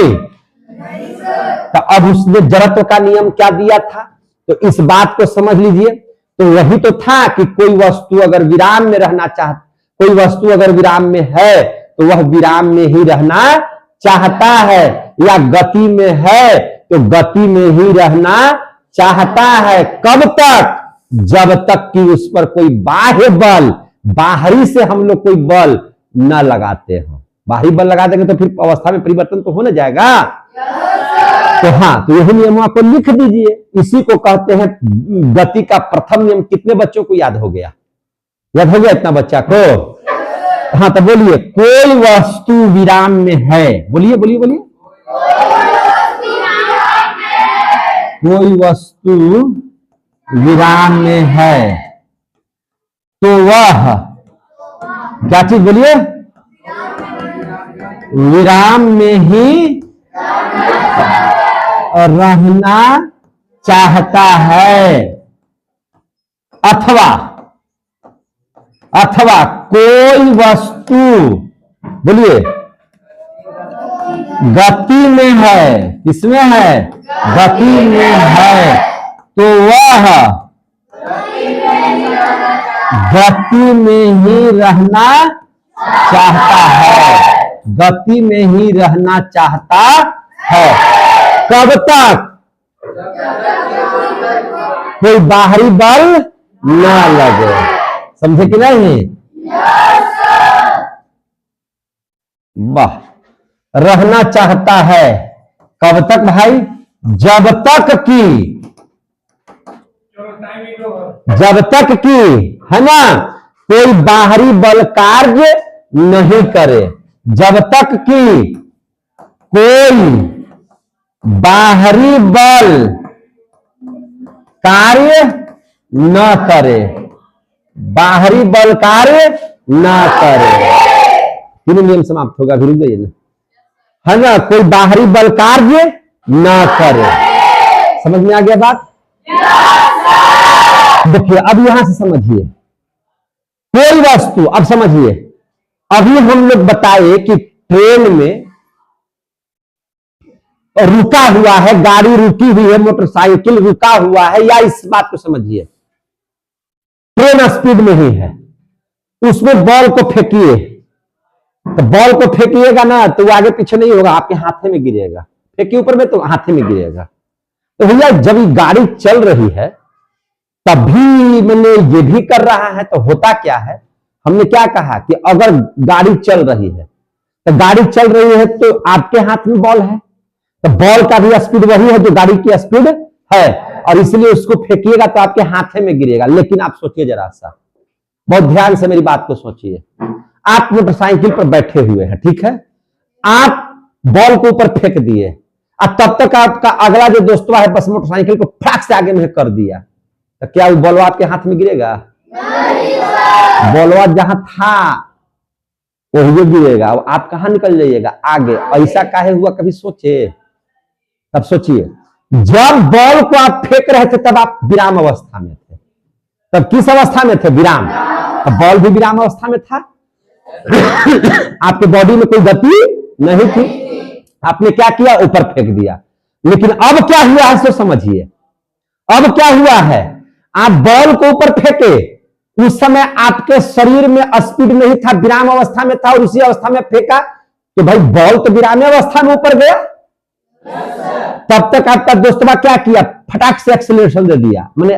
तो अब उसने जड़त्व का नियम क्या दिया था तो इस बात को समझ लीजिए। तो वही तो था कि कोई वस्तु अगर विराम में रहना कोई वस्तु अगर विराम में है तो वह विराम में ही रहना चाहता है, या गति में है तो गति में ही रहना चाहता है। कब तक? जब तक कि उस पर कोई बाह्य बल, बाहरी से हम लोग कोई बल न लगाते हो। बाहरी बल लगा देंगे तो फिर अवस्था में परिवर्तन तो हो ना जाएगा। तो हाँ, तो यही नियम आपको लिख दीजिए। इसी को कहते हैं गति का प्रथम नियम। कितने बच्चों को याद हो गया? याद हो गया इतना बच्चा को? हाँ, तो बोलिए, कोई वस्तु विराम में है। बोलिए बोलिए बोलिए। कोई वस्तु विराम में है तो वह क्या चीज? बोलिए। विराम में ही रहना चाहता है। अथवा कोई वस्तु, बोलिए, गति में है। किसमें है? गति में है तो वह गति में ही रहना चाहता है। गति में ही रहना चाहता है। कब तक? कोई बाहरी बल न लगे। समझे कि नहीं? वाह। रहना चाहता है कब तक भाई? जब तक की है ना कोई बाहरी बल कार्य नहीं करे। जब तक कि कोई बाहरी बल कार्य न करे। बाहरी बल कार्य न करे। तीनों नियम समाप्त होगा। फिर जाइए ना, है ना? कोई बाहरी बल कार्य न करे। समझ में आ गया बात? देखिए, अब यहां से समझिए। कोई वस्तु, अब समझिए, अभी हम लोग बताए कि ट्रेन में रुका हुआ है, गाड़ी रुकी हुई है, मोटरसाइकिल रुका हुआ है, या इस बात को समझिए ट्रेन स्पीड में ही है। उसमें बॉल को फेंकिए, तो बॉल को फेंकिएगा ना तो वो आगे पीछे नहीं होगा, आपके हाथे में गिरेगा। फेंकिए ऊपर में तो हाथे में गिरेगा। तो भैया जब ये गाड़ी चल रही है तभी मैंने ये भी कर रहा है, तो होता क्या है, हमने क्या कहा कि अगर गाड़ी चल रही है तो गाड़ी चल रही है तो आपके हाथ में बॉल है, तो बॉल का भी स्पीड वही है जो गाड़ी की स्पीड है, और इसलिए उसको फेंकिएगा तो आपके हाथे में गिरेगा। लेकिन आप सोचिए जरा सा, बहुत ध्यान से मेरी बात को सोचिए। आप मोटरसाइकिल पर बैठे हुए हैं, ठीक है, आप बॉल को ऊपर फेंक दिए, और तब तक आपका अगला जो दोस्तवा है बस मोटरसाइकिल को फटाक से आगे में कर दिया, तो क्या वो बॉलवा आपके हाथ में गिरेगा? बॉलवा जहां था वही गिरेगा, आप कहां निकल जाइएगा? आगे। ऐसा काहे हुआ, कभी सोचे? तब सोचिए, जब बॉल को आप फेंक रहे थे तब आप विराम अवस्था में थे। तब किस अवस्था में थे? विराम। अब बॉल भी विराम अवस्था में था। आपके बॉडी में कोई गति नहीं थी, आपने क्या किया? ऊपर फेंक दिया। लेकिन अब क्या हुआ है सो समझिए। अब क्या हुआ है, आप बॉल को ऊपर फेंके, उस समय आपके शरीर में स्पीड नहीं था, विराम अवस्था में था, और उसी अवस्था में फेंका तो भाई बॉल तो विराम अवस्था में ऊपर गया। तब तक आपका दोस्तवा क्या किया? फटाक से एक्सीलरेशन दे दिया, मैंने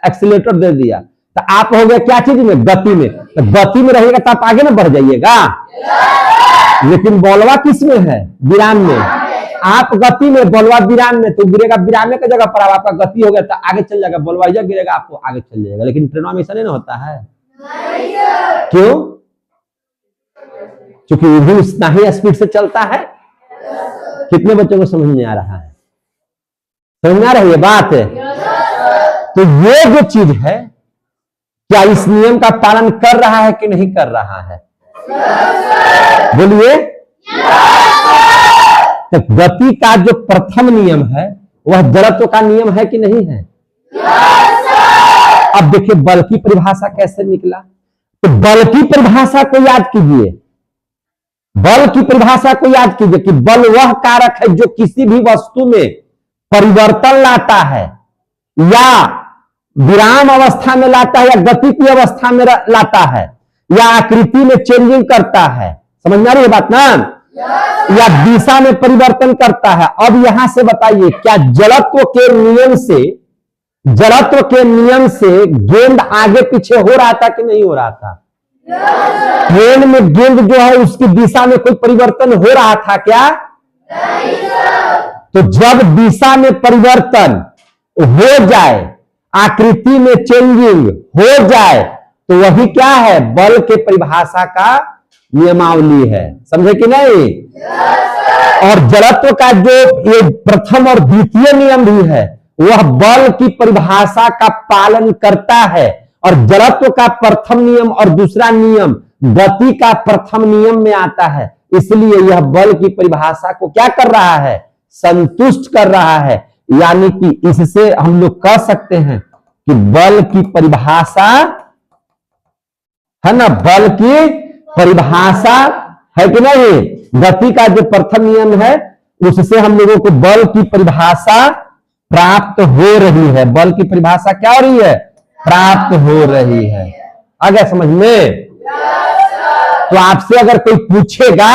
एक्सीलेटर दे दिया, तो आप हो गए क्या चीज में? गति में। तो गति में रहेगा तो आप आगे ना बढ़ जाइएगा। लेकिन बॉलवा किस में है? विराम में। आप गति में, बॉलवा विराम में, तो गिरेगा विराम की जगह पर। आपका गति हो गया तो आगे चल जाएगा, बॉलवा इधर गिरेगा, आपको आगे चल जाएगा। लेकिन ट्रेनों में ऐसा नहीं ना होता है। क्यों? क्योंकि वो भी उतना ही स्पीड से चलता है। कितने बच्चों को समझ में आ रहा है? समझ में आ रही है बात? तो ये जो चीज है, क्या इस नियम का पालन कर रहा है कि नहीं कर रहा है? बोलिए। तो गति का जो प्रथम नियम है वह जड़त्व का नियम है कि नहीं है? अब देखिए बल की परिभाषा कैसे निकला। तो बल की परिभाषा को याद कीजिए, बल की परिभाषा को याद कीजिए कि बल वह कारक है जो किसी भी वस्तु में परिवर्तन लाता है, या विराम अवस्था में लाता है, या गति की अवस्था में लाता है, या आकृति में चेंजिंग करता है। समझ में आ रही है बात ना? या दिशा में परिवर्तन करता है। अब यहां से बताइए, क्या जड़त्व के नियम से गेंद आगे पीछे हो रहा था कि नहीं हो रहा था? ट्रेन में गेंद जो है उसकी दिशा में कोई परिवर्तन हो रहा था क्या? तो जब दिशा में परिवर्तन हो जाए, आकृति में चेंजिंग हो जाए, तो वही क्या है? बल के परिभाषा का नियमावली है। समझे कि नहीं? और जड़त्व का जो ये प्रथम और द्वितीय नियम भी है वह बल की परिभाषा का पालन करता है। और जड़त्व का प्रथम नियम और दूसरा नियम गति का प्रथम नियम में आता है। इसलिए यह बल की परिभाषा को क्या कर रहा है? संतुष्ट कर रहा है। यानी कि इससे हम लोग कह सकते हैं कि बल की परिभाषा है ना, बल की परिभाषा है कि नहीं? गति का जो प्रथम नियम है उससे हम लोगों को बल की परिभाषा प्राप्त हो रही है। बल की परिभाषा क्या हो रही है? प्राप्त हो रही है। आ गया समझ में? तो आपसे अगर कोई पूछेगा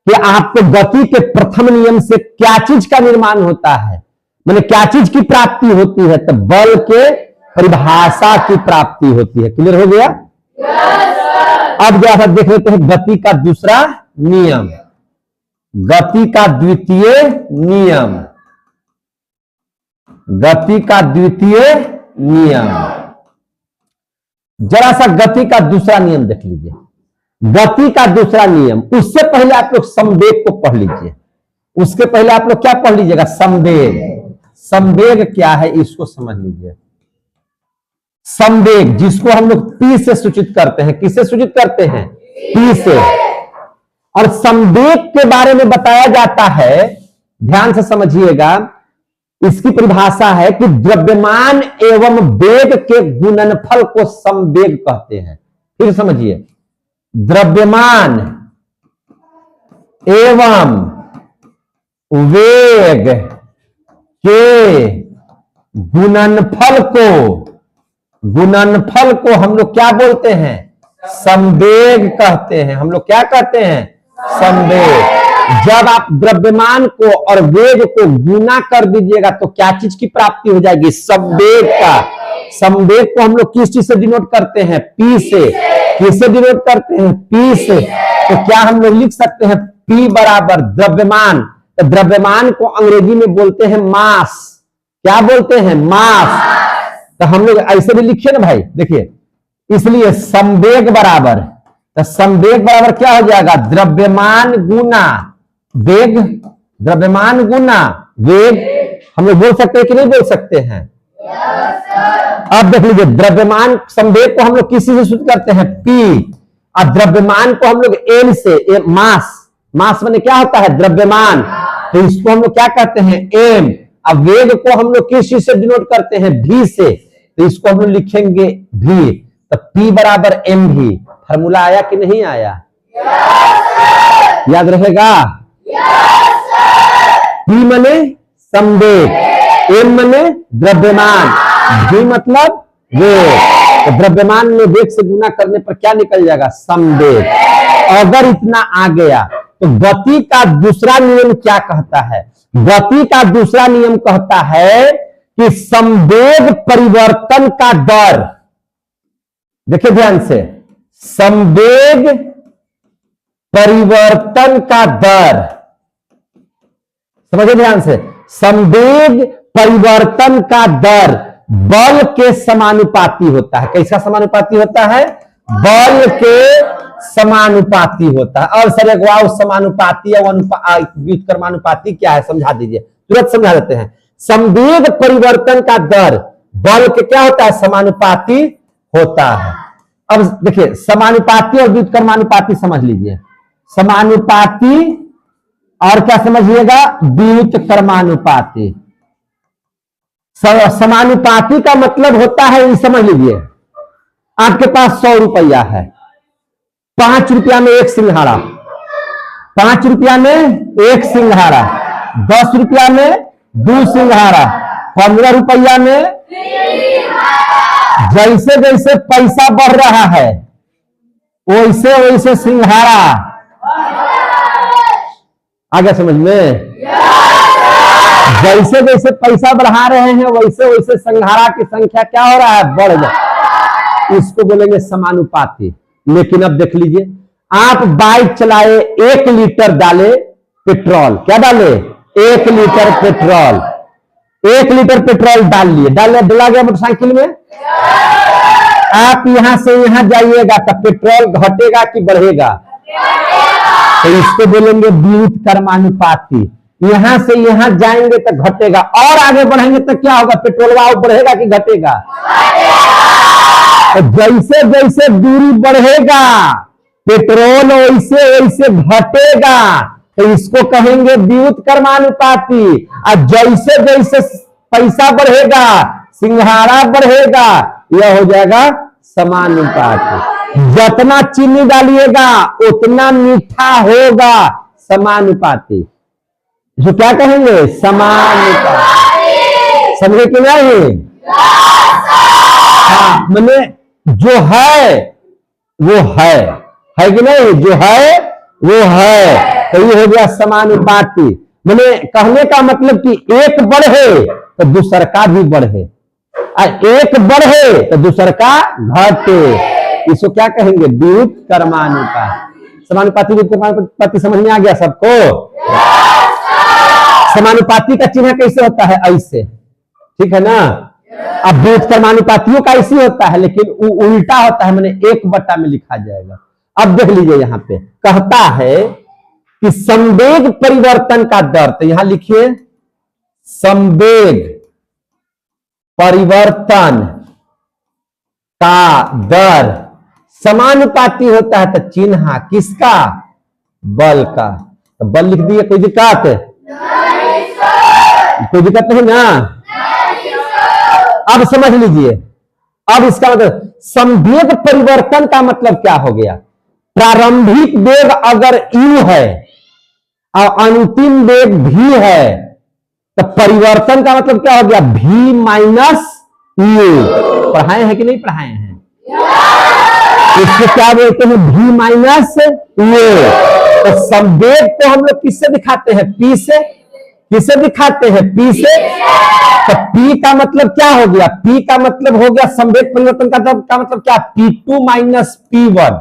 कि आपको गति के प्रथम नियम से क्या चीज का निर्माण होता है, मैंने क्या चीज की प्राप्ति होती है, तो बल के परिभाषा की प्राप्ति होती है। क्लियर हो गया? अब जरा देख लेते हैं गति का दूसरा नियम, गति का द्वितीय नियम, गति का द्वितीय नियम। जरा सा गति का दूसरा नियम देख लीजिए। गति का दूसरा नियम, उससे पहले आप लोग संवेग को पढ़ लीजिए। उसके पहले आप लोग क्या पढ़ लीजिएगा? संवेग। संवेग क्या है इसको समझ लीजिए। संवेग जिसको हम लोग पी से सूचित करते हैं। किससे सूचित करते हैं? पी से। और संवेग के बारे में बताया जाता है, ध्यान से समझिएगा, इसकी परिभाषा है कि द्रव्यमान एवं वेग के गुणनफल को संवेग कहते हैं। फिर समझिए, द्रव्यमान एवं वेग के गुणनफल को हम लोग क्या बोलते हैं? संवेग कहते हैं। हम लोग क्या कहते हैं? संवेग। जब आप द्रव्यमान को और वेग को गुना कर दीजिएगा तो क्या चीज की प्राप्ति हो जाएगी? संवेग का। संवेग को हम लोग किस चीज से डिनोट करते हैं? पी से। किससे डिनोट करते हैं? पी से। तो क्या हम लोग लिख सकते हैं पी बराबर द्रव्यमान? तो द्रव्यमान को अंग्रेजी में बोलते हैं मास। क्या बोलते हैं? मास। तो हम लोग ऐसे भी लिखिए ना भाई, देखिए, इसलिए संवेग बराबर, तो संवेग बराबर क्या हो जाएगा? द्रव्यमान गुना वेग। द्रव्यमान गुना वेग। हम लोग बोल सकते हैं कि नहीं बोल सकते हैं? अब देख लीजिए, द्रव्यमान संवेग को हम लोग किसी से सूचित करते हैं? पी। और द्रव्यमान को हम लोग एम से, मास। मास माने क्या होता है? द्रव्यमान। तो इसको हम लोग क्या कहते हैं? एम। अब वेग को हम लोग किस चीज से डिनोट करते हैं? भी से। तो इसको हम लोग लिखेंगे भी। तो P बराबर एम भी। फॉर्मूला आया कि नहीं आया? याद रहेगा? P मने संवेग, एम मने द्रव्यमान, भी मतलब वेग। तो द्रव्यमान में वेग से गुना करने पर क्या निकल जाएगा? संवेग। अगर इतना आ गया तो गति का दूसरा नियम क्या कहता है? गति का दूसरा नियम कहता है कि संवेग परिवर्तन का दर, देखिए ध्यान से, संवेग परिवर्तन का दर, समझे ध्यान से, संवेग परिवर्तन का दर बल के समानुपाती होता है। कैसा समानुपाती होता है? बल के समानुपाती होता है। और सर एक वाव समानुपाती या व्युत्क्रमानुपाती क्या है समझा दीजिए, तुरंत समझा देते हैं। संवेग परिवर्तन का दर बल के क्या होता है? समानुपाती होता है। अब देखिए, समानुपाती और व्युत्क्रमानुपाती समझ लीजिए। समानुपाती और क्या समझिएगा? व्युत्क्रमानुपाती। समानुपाती का मतलब होता है, ये समझ लीजिए, आपके पास 100 रुपया है, 5 रुपया में एक सिंघाड़ा, 5 रुपया में एक सिंघाड़ा, 10 रुपया में 2 सिंघाड़ा, 15 रुपया में। जैसे जैसे पैसा बढ़ रहा है वैसे वैसे सिंघाड़ा। आगे समझ में? जैसे जैसे पैसा बढ़ा रहे हैं वैसे वैसे सिंघाड़ा की संख्या क्या हो रहा है? बढ़ जाए। इसको बोलेंगे समानुपाती। लेकिन अब देख लीजिए, आप बाइक चलाए, 1 लीटर डाले पेट्रोल, क्या डाले? 1 लीटर पेट्रोल, 1 लीटर पेट्रोल डाल लिए, डला गया मोटरसाइकिल में। आप यहां से यहां जाइएगा तो पेट्रोल घटेगा कि बढ़ेगा? तो इसको बोलेंगे व्युत्क्रमानुपाती। यहां से यहां जाएंगे तो घटेगा, और आगे बढ़ेंगे तो क्या होगा? पेट्रोल वाव बढ़ेगा कि घटेगा? तो जैसे जैसे दूरी बढ़ेगा पेट्रोल वैसे वैसे घटेगा। तो इसको कहेंगे व्युत्क्रमानुपाती। और जैसे जैसे पैसा बढ़ेगा सिंघाड़ा बढ़ेगा, यह हो जाएगा समानुपाती। जितना चीनी डालिएगा उतना मीठा होगा, समानुपाती। जो क्या कहेंगे? समानुपाती। समझे कि नहीं? हाँ, मैंने जो है वो है कि नहीं? जो है वो है, तो ये हो गया समानुपाती। मैंने कहने का मतलब कि एक बढ़े तो दूसर का भी बढ़े, और एक बढ़े तो दूसर का घटे। इसको क्या कहेंगे? व्युत्क्रमानुपाती। समानुपाती व्युत्क्रमानुपाती समझ में आ गया सबको? समानुपाती का चिन्ह कैसे होता है? ऐसे, ठीक है ना? अब व्युत्क्रमानुपातियों का ऐसे होता है, लेकिन उल्टा होता है, मैंने 1/, में लिखा जाएगा। अब देख लीजिए, यहां पे कहता है कि संवेग परिवर्तन का दर, तो यहां लिखिए संवेग परिवर्तन का दर समानुपाती होता है। तो चिन्ह किसका? बल का। तो बल लिख दिए, कोई दिक्कत? कोई दिक्कत नहीं ना? अब समझ लीजिए, अब इसका मतलब संवेग परिवर्तन का मतलब क्या हो गया? प्रारंभिक वेग अगर u है और अंतिम वेग v है, तो परिवर्तन का मतलब क्या हो गया? v - u। पढ़ाए हैं कि नहीं पढ़ाए हैं? इसको क्या बोलते हैं, v माइनस ए। तो संवेग को हम लोग किससे दिखाते हैं, p से। किससे दिखाते हैं, p से। तो p का मतलब क्या हो गया, p का मतलब हो गया संवेग परिवर्तन का मतलब क्या, p2 माइनस p1।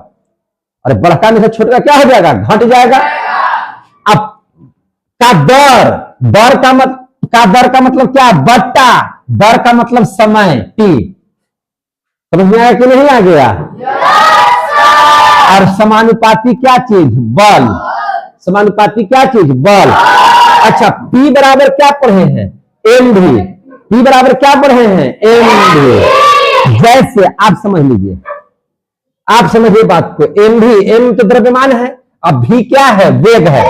अरे बड़का में से छोटा क्या हो जाएगा, घट जाएगा। अब का दर का मतलब क्या, बट्टा, दर का मतलब समय t। समझ में आया कि नहीं आ गया। और समानुपाती क्या चीज, बल। समानुपाती क्या चीज, बल। अच्छा, P बराबर क्या पढ़े हैं, mv। P बराबर क्या पढ़े हैं, mv। जैसे आप समझ लीजिए, आप समझिए बात को, mv, m तो द्रव्यमान है, अब v क्या है, वेग है।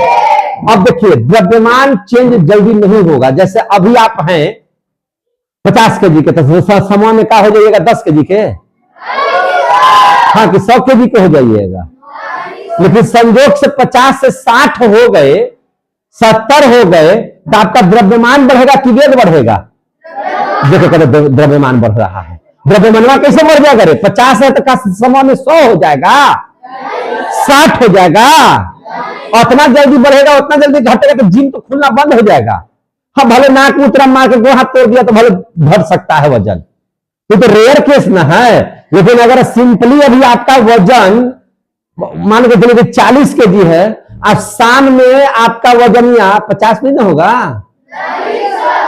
अब देखिए द्रव्यमान चेंज जल्दी नहीं होगा। जैसे अभी आप हैं 50 केजी के, तो समय में क्या हो जाइएगा, 10 केजी के, हाँ कि 100 केजी के हो जाइएगा। लेकिन संयोग से 50 से 60 हो गए, 70 हो गए, तो आपका द्रव्यमान बढ़ेगा कि वेग बढ़ेगा। देखो कदम द्रव्यमान बढ़ रहा है। द्रव्यमान कैसे बढ़ जाएगा रे, 50 है तो समय में 100 हो जाएगा, 60 हो जाएगा। उतना जल्दी बढ़ेगा उतना जल्दी घटेगा, तो जिम तो खुलना बंद हो जाएगा। हाँ भले नाक उतरा मार के दो हाथ तोड़ दिया तो भले घट सकता है वजन, तो रेयर केस ना है। लेकिन अगर सिंपली अभी आपका वजन मान के चलिए 40 केजी है, अब शाम में आपका वजन या 50 नहीं ना होगा।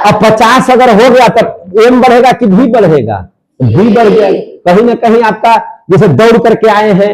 अब 50 अगर हो गया तो एम बढ़ेगा कि भी बढ़ेगा, भी बढ़ जाएगा। कहीं ना कहीं आपका जैसे दौड़ करके आए हैं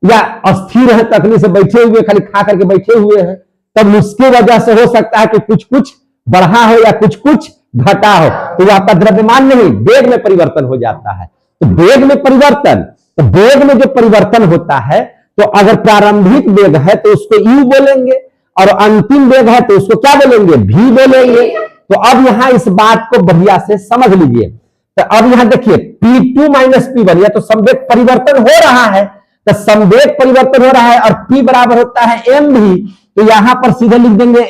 या अस्थिर है, तकलीफ से बैठे हुए, खाली खा करके बैठे हुए हैं, तब उसके वजह से हो सकता है कि कुछ कुछ बढ़ा हो या कुछ कुछ घटा हो, तो आपका द्रव्यमान नहीं वेग में परिवर्तन हो जाता है। तो वेग में परिवर्तन, तो वेग में जो परिवर्तन होता है, तो अगर प्रारंभिक वेग है तो उसको u बोलेंगे, और अंतिम वेग है तो उसको क्या बोलेंगे, v बोलेंगे। तो अब यहां इस बात को बढ़िया से समझ लीजिए। तो अब यहां देखिए p2 माइनस p1, या तो संवेग परिवर्तन हो रहा है, तो संवेग परिवर्तन हो रहा है और p बराबर होता है mv। तो यहां पर सीधे लिख देंगे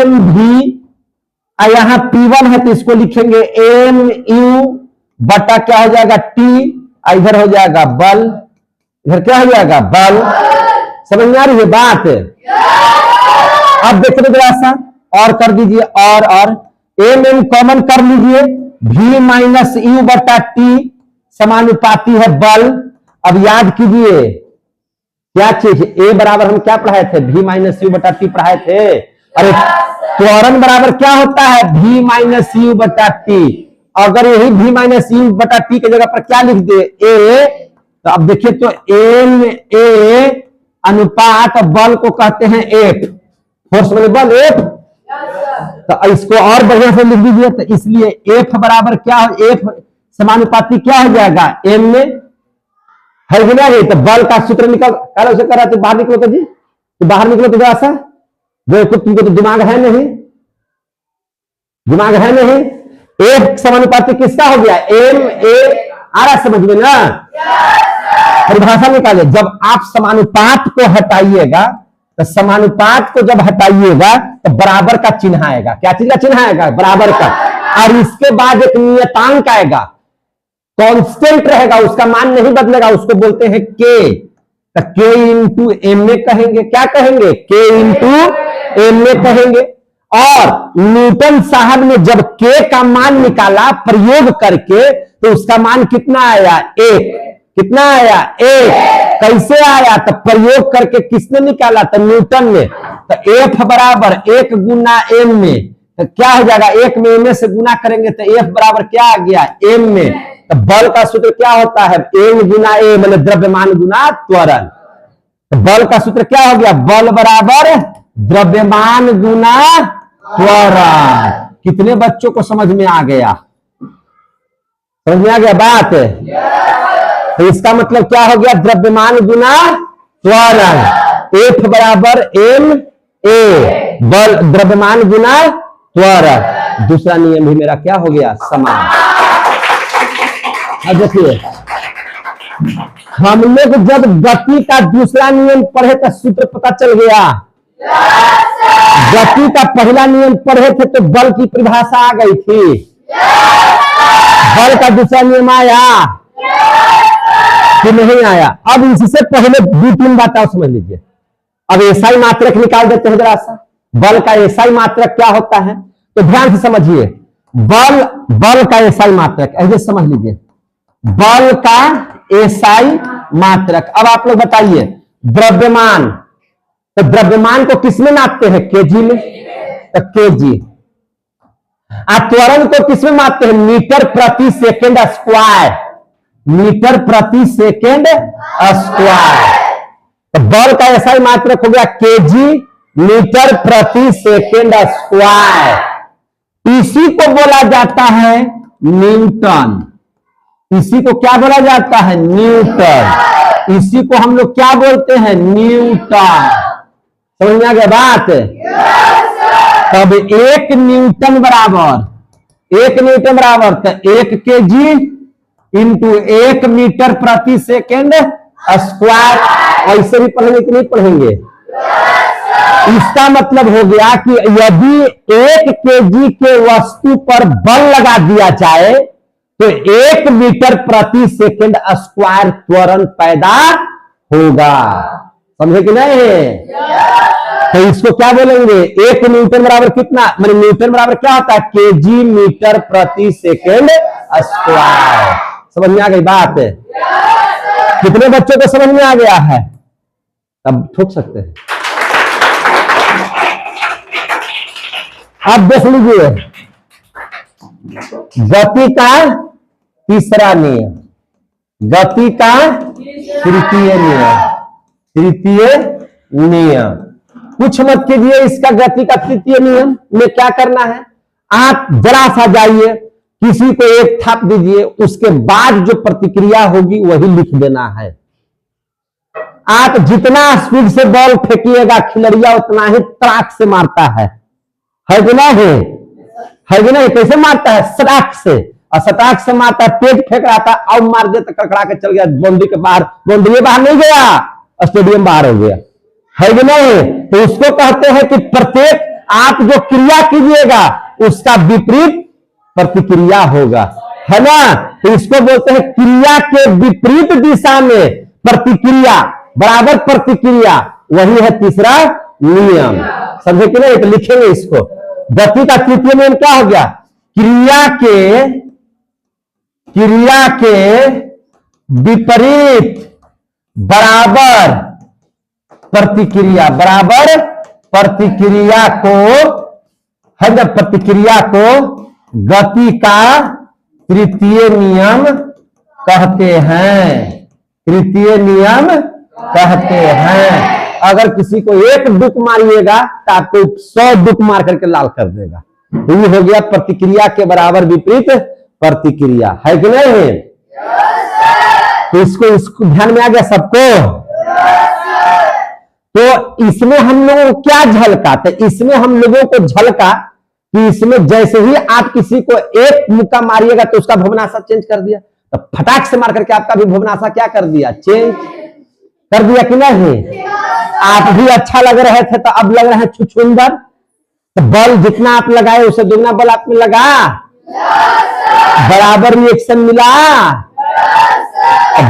mv, और यहां p1 है तो इसको लिखेंगे mu बटा क्या हो जाएगा t, इधर हो जाएगा बल, इधर क्या हो जाएगा बल। समझ में आ रही है बात। अब देखिए जरा सा और कर दीजिए, और m कॉमन कर लीजिए, v माइनस यू बटा t समानुपाती है बल। अब याद कीजिए क्या चीज, a बराबर हम क्या पढ़ाए थे, v माइनस यू बटा टी पढ़ाए थे। अरे त्वरण बराबर क्या होता है, v माइनस यू बटा टी। अगर यही v माइनस यू बटा टी की जगह पर क्या लिख दे, a, तो अब देखिए तो एम ए अनुपात बल को कहते हैं F, फोर्स वाले बल F। तो इसको और बढ़िया से लिख दीजिए, तो इसलिए F बराबर क्या, F समानुपाती क्या हो जाएगा, m में है कि नहीं। तो बल का सूत्र निकल कर रहा, तो बाहर निकलो तो जी, तो बाहर निकलो तो जरा सा, जो तुमको तो दिमाग है नहीं, दिमाग है नहीं। F समानुपाती किसका हो गया, m a, आ रहा समझ में ना। परिभाषा निकाले, जब आप समानुपात को हटाइएगा, तो समानुपात को जब हटाइएगा तो बराबर का चिन्ह आएगा। क्या चीज का चिन्ह आएगा, बराबर का। और इसके बाद एक नियतांक आएगा, कांस्टेंट रहेगा, उसका मान नहीं बदलेगा, उसको बोलते हैं के। तो के इंटू एम ए कहेंगे, क्या कहेंगे, के इंटू एम ए कहेंगे। और न्यूटन साहब ने जब के का मान निकाला प्रयोग करके, तो उसका मान कितना आया, 1। कितना आया, 1। कैसे आया, तो प्रयोग करके किसने निकाला, तो न्यूटन ने। तो एफ बराबर 1 गुना एम में, तो क्या हो जाएगा, 1 में एम से गुना करेंगे तो एफ बराबर क्या आ गया, एम में। तो बल का सूत्र क्या होता है, एम गुना ए, मतलब द्रव्यमान गुना त्वरण। तो बल का सूत्र क्या हो गया, बल बराबर द्रव्यमान गुना त्वरण। कितने बच्चों को समझ में आ गया, समझ में आ गया बात। तो इसका मतलब क्या हो गया, द्रव्यमान गुना त्वरण। एफ बराबर एम ए, बल द्रव्यमान गुना त्वरण। दूसरा नियम भी मेरा क्या हो गया, समान। अब देखिए हम लोग जब गति का दूसरा नियम पढ़े तो सूत्र पता चल गया। गति का पहला नियम पढ़े थे तो बल की परिभाषा आ गई थी, बल का दूसरा नियम आया। कि नहीं आया। अब इससे पहले 2-3 बात और समझ लीजिए। अब एसआई मात्रक निकाल देते हैं जरा सा। बल का एसआई मात्रक क्या होता है, तो ध्यान से समझिए। बल का एसआई मात्रक ऐसे समझ लीजिए, बल का एसआई मात्रक। अब आप लोग बताइए, द्रव्यमान, तो द्रव्यमान को किसमें नापते हैं, केजी में, तो केजी। त्वरण को किसमें मापते हैं, मीटर प्रति सेकंड स्क्वायर, मीटर प्रति सेकंड स्क्वायर। तो बल का एसआई मात्रक हो गया केजी मीटर प्रति सेकंड स्क्वायर। इसी को बोला जाता है न्यूटन। इसी को क्या बोला जाता है, न्यूटन। इसी को हम लोग क्या बोलते हैं, न्यूटन। समझ में आ गया बात? तब 1 न्यूटन बराबर 1 केजी इंटू 1 मीटर प्रति सेकंड स्क्वायर। ऐसे भी पढ़ेंगे कि नहीं पढ़ेंगे? इसका मतलब हो गया कि यदि 1 केजी के वस्तु पर बल लगा दिया जाए तो 1 मीटर प्रति सेकंड स्क्वायर त्वरण पैदा होगा। समझे कि नहीं? तो इसको क्या बोलेंगे, 1 न्यूटन बराबर कितना, मतलब न्यूटन बराबर क्या होता है, केजी मीटर प्रति सेकंड स्क्वायर। समझ में आ गई बात? कितने बच्चों को समझ में आ गया है? अब ठोक सकते हैं। अब देख लीजिए, गति का तीसरा नियम, गति का तृतीय नियम। कुछ मत कीजिए, इसका गति का तृतीय नियम में क्या करना है, आप जरा सा जाइए, किसी को एक थाप दीजिए, उसके बाद जो प्रतिक्रिया होगी वही लिख देना है। आप जितना स्पीड से बॉल फेंकिएगा खिलड़िया उतना ही तड़ाक से मारता है कि नहीं? है कि नहीं? कैसे मारता है, सटाक से, और सटाक से मारता है, तेज फेंक रहा था और मार दे तो कड़कड़ा के चल गया बाउंड्री के बाहर। बाउंड्री बाहर नहीं गया, स्टेडियम बाहर हो गया, है कि नहीं? तो उसको कहते हैं कि प्रत्येक आप जो क्रिया कीजिएगा उसका विपरीत प्रतिक्रिया होगा, है ना? तो इसको बोलते हैं क्रिया के विपरीत दिशा में प्रतिक्रिया बराबर प्रतिक्रिया, वही है तीसरा नियम। समझे कि नहीं? तो लिखेंगे इसको। गति का तृतीय नियम क्या हो गया, क्रिया के विपरीत बराबर प्रतिक्रिया को, है ना, प्रतिक्रिया को गति का तृतीय नियम कहते हैं। तृतीय नियम कहते हैं। अगर किसी को एक डुक मारिएगा तो आपको 100 डुक मार करके लाल कर देगा। तो ये हो गया प्रतिक्रिया के बराबर विपरीत प्रतिक्रिया, है कि नहीं? तो इसको ध्यान में आ गया सबको? तो इसमें हम लोगों को क्या झलका, तो इसमें हम लोगों को झलका कि इसमें जैसे ही आप किसी को एक मुक्का मारिएगा तो उसका भुवनाशा चेंज कर दिया, तो फटाक से मार करके आपका भी भुवनाशा क्या कर दिया, चेंज कर दिया कि नहीं? आप भी अच्छा लग रहे थे तो अब लग रहे हैं छुछुंदर। तो बल जितना आप लगाए उससे दुगना बल आप में लगा, बराबर रिएक्शन मिला,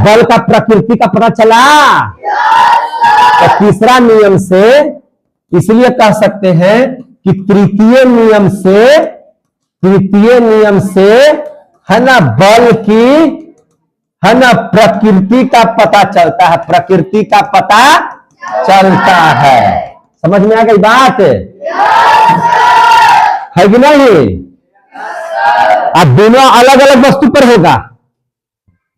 बल का प्रकृति का पता चला। तो तीसरा नियम से इसलिए कह सकते हैं कि तृतीय नियम से है ना, बल की, है ना, प्रकृति का पता चलता है, प्रकृति का पता चलता है। समझ में आ गई बात? है कि नहीं? अब दोनों अलग अलग वस्तु पर होगा,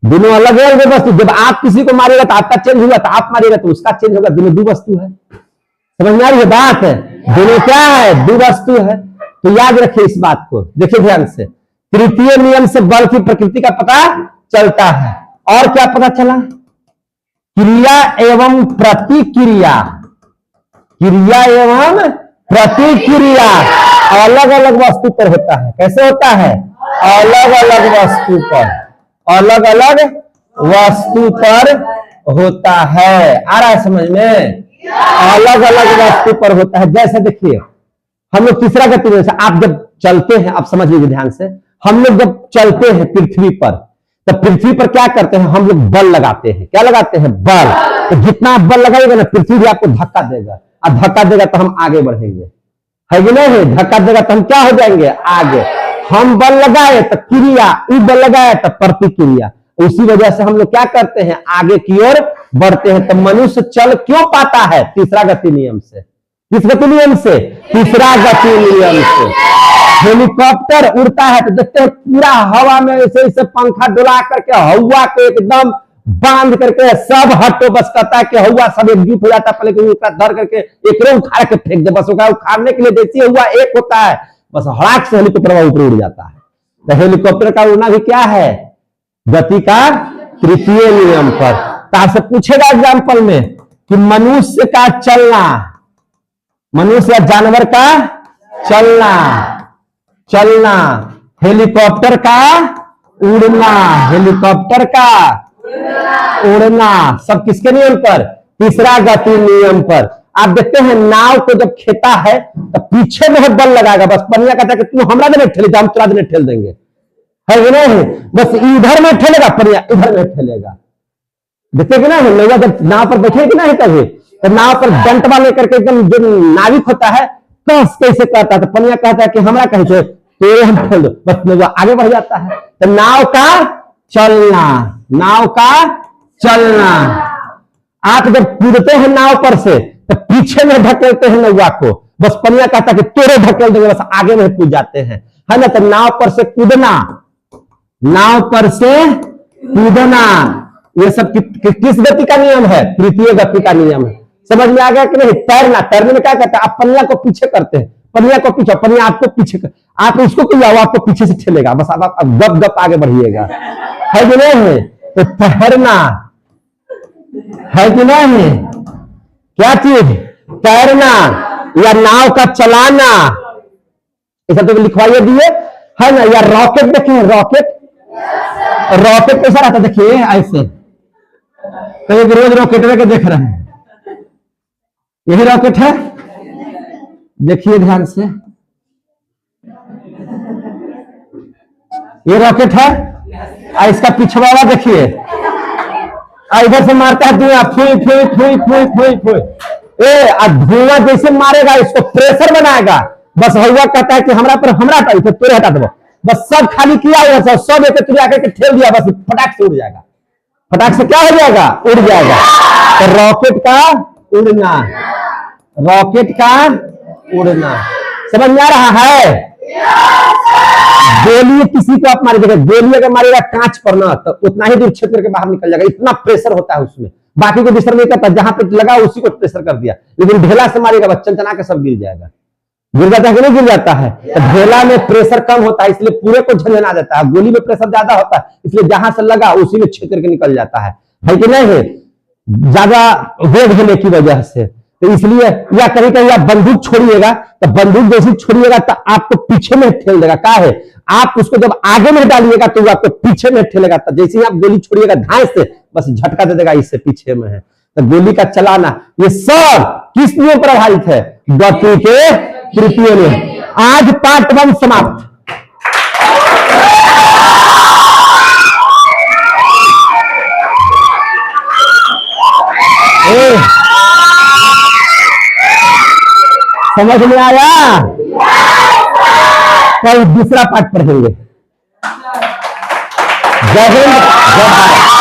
दोनों अलग अलग वस्तु। जब आप किसी को मारेगा तो आपका चेंज होगा, तो आप मारेगा तो उसका चेंज होगा। दोनों 2 वस्तु है। समझ में आ रही है बात? दोनों क्या है, 2 वस्तु है। तो याद रखिए इस बात को, देखिए ध्यान से। तृतीय नियम से बल की प्रकृति का पता चलता है। और क्या पता चला, क्रिया एवं प्रतिक्रिया, क्रिया एवं प्रतिक्रिया अलग अलग वस्तु पर होता है। कैसे होता है, अलग अलग वस्तु पर, अलग अलग वस्तु पर होता है। आ रहा है समझ में? अलग अलग वस्तु पर होता है। जैसे देखिए हम लोग तीसरा गति में, आप जब चलते हैं, आप समझ लीजिए ध्यान से, हम लोग जब चलते हैं पृथ्वी पर, तो पृथ्वी पर क्या करते हैं हम लोग, बल लगाते हैं। क्या लगाते हैं? बल। तो जितना आप बल लगाएगा ना, पृथ्वी भी आपको धक्का देगा, और धक्का देगा तो हम आगे बढ़ेंगे, है कि नहीं? धक्का देगा तो हम क्या हो जाएंगे? आगे। हम बल लगाए तो क्रिया, ई बल लगाए तो प्रतिक्रिया। उसी वजह से हम लोग क्या करते हैं? आगे की ओर बढ़ते हैं। तो मनुष्य चल क्यों पाता है? तीसरा गति नियम से। किस गति नियम से? तीसरा गति नियम से। हेलीकॉप्टर उड़ता है तो देखते हैं पूरा हवा में ऐसे ऐसे पंखा डुला करके हवा को एकदम बांध करके सब हटो, बस कहता है कि हवा सब एकजुट हो जाता है, पहले उसका धर करके एक उखाड़ के फेंक दे, बस उखाड़ने के लिए देसी हुआ एक होता है, बस हड़ाक से हेलीकॉप्टर ऊपर उड़ जाता है। तो हेलीकॉप्टर का उड़ना भी क्या है? गति का तृतीय नियम पर। तो आपसे पूछेगा एग्जाम्पल में कि मनुष्य का चलना, मनुष्य या जानवर का चलना, चलना, हेलीकॉप्टर का उड़ना, हेलीकॉप्टर का उड़ना, सब किसके नियम पर? तीसरा गति नियम पर। आप देखते हैं नाव को जब खेता है तो पीछे में बल लगाएगा, बस पनिया कहता है कि तू हमरा देने ठेले जा, हम तुरा देने ठेल देंगे, है कि नहीं? बस इधर में ठेलेगा पनिया, इधर में ठेलेगा। देखते कि ना लोग जब नाव पर बैठे कि नहीं कभी, तो नाव पर डंटवा लेकर के एकदम जो नाविक होता है कस कैसे कहता है, तो पनिया कहता है कि हमरा कहे तो हम ठेल दो, बस आगे बढ़ जाता है। तो नाव का चलना, नाव का चलना। आप जब कूदते हैं नाव पर से तो पीछे में ढकेलते हैं नौवा को, बस पनिया कहता है कि तोरे ढकेल देंगे, बस आगे में कूद जाते हैं, है ना? तो नाव पर से कूदना, नाव पर से कूदना, ये सब किस गति का नियम है? तृतीय गति का नियम है। समझ में आ गया कि नहीं? तैरना, तैरने में क्या करते हैं? आप पनिया को पीछे करते हैं, पनिया को पीछे, पनिया आपको पीछे कर, आप उसको किया वो आपको पीछे से ठेलेगा, बस आप गप गप आगे बढ़िएगा, है कि नहीं? तो तैरना, है कि नहीं? क्या चीज? तैरना या नाव का चलाना, ऐसा तो लिखवाइए दिए, है ना? या रॉकेट देखिए, रॉकेट, रॉकेट कैसा रहता देखिए ऐसे, तो एक रोज रॉकेट के देख रहे हैं, यही रॉकेट है, देखिए ध्यान से, ये रॉकेट है, इसका पीछे वाला देखिए, इधर से मारता है धुआं, फुई फुई फुई फुई फुई फुई, धुआं जैसे मारेगा इसको प्रेशर बनाएगा, बस हवा कहता है कि हमरा पर हमरा हटा, तो तुरे हटा दो, बस सब खाली किया हुआ सब एक तुरे आकर के ठेल दिया, बस फटाक से उड़ जाएगा, फटाक से क्या हो जाएगा? उड़ जाएगा। तो रॉकेट का उड़ना, रॉकेट का उड़ना, समझ में आ रहा है? गोली किसी को आप मारे, देखिए गोली अगर मारेगा कांच पर ना तो उतना ही दूर क्षेत्र के बाहर निकल जाएगा, इतना प्रेशर होता है उसमें, बाकी को डिस्टर्ब नहीं करता, जहां पे लगा उसी को प्रेशर कर दिया। लेकिन ढेला से मारेगा बच्चन चना के सब गिर जाएगा, गिर जाता है कि नहीं गिर जाता है? तो ढेला में प्रेशर कम होता है इसलिए पूरे को झंझना देता है, गोली में प्रेशर ज्यादा होता है इसलिए जहां से लगा उसी में क्षेत्र के निकल जाता है कि नहीं? ज्यादा वेग होने की वजह से। तो इसलिए या कहीं कहीं आप बंदूक छोड़िएगा तो बंदूक जैसे छोड़िएगा तो आपको पीछे में ठेल देगा, क्या है? आप उसको जब आगे में डालिएगा तो वो आपको पीछे में ठेलेगा, तो जैसे ही आप गोली छोड़िएगा धाए से बस झटका दे देगा, इससे पीछे में है। तो गोली का चलाना ये सब किस नियम पर आधारित है? गति के तृतीय नियम। आज पार्ट 1 समाप्त। समझ में आया? कल दूसरा पार्ट पढ़ेंगे। जय हिंद, जय भारत।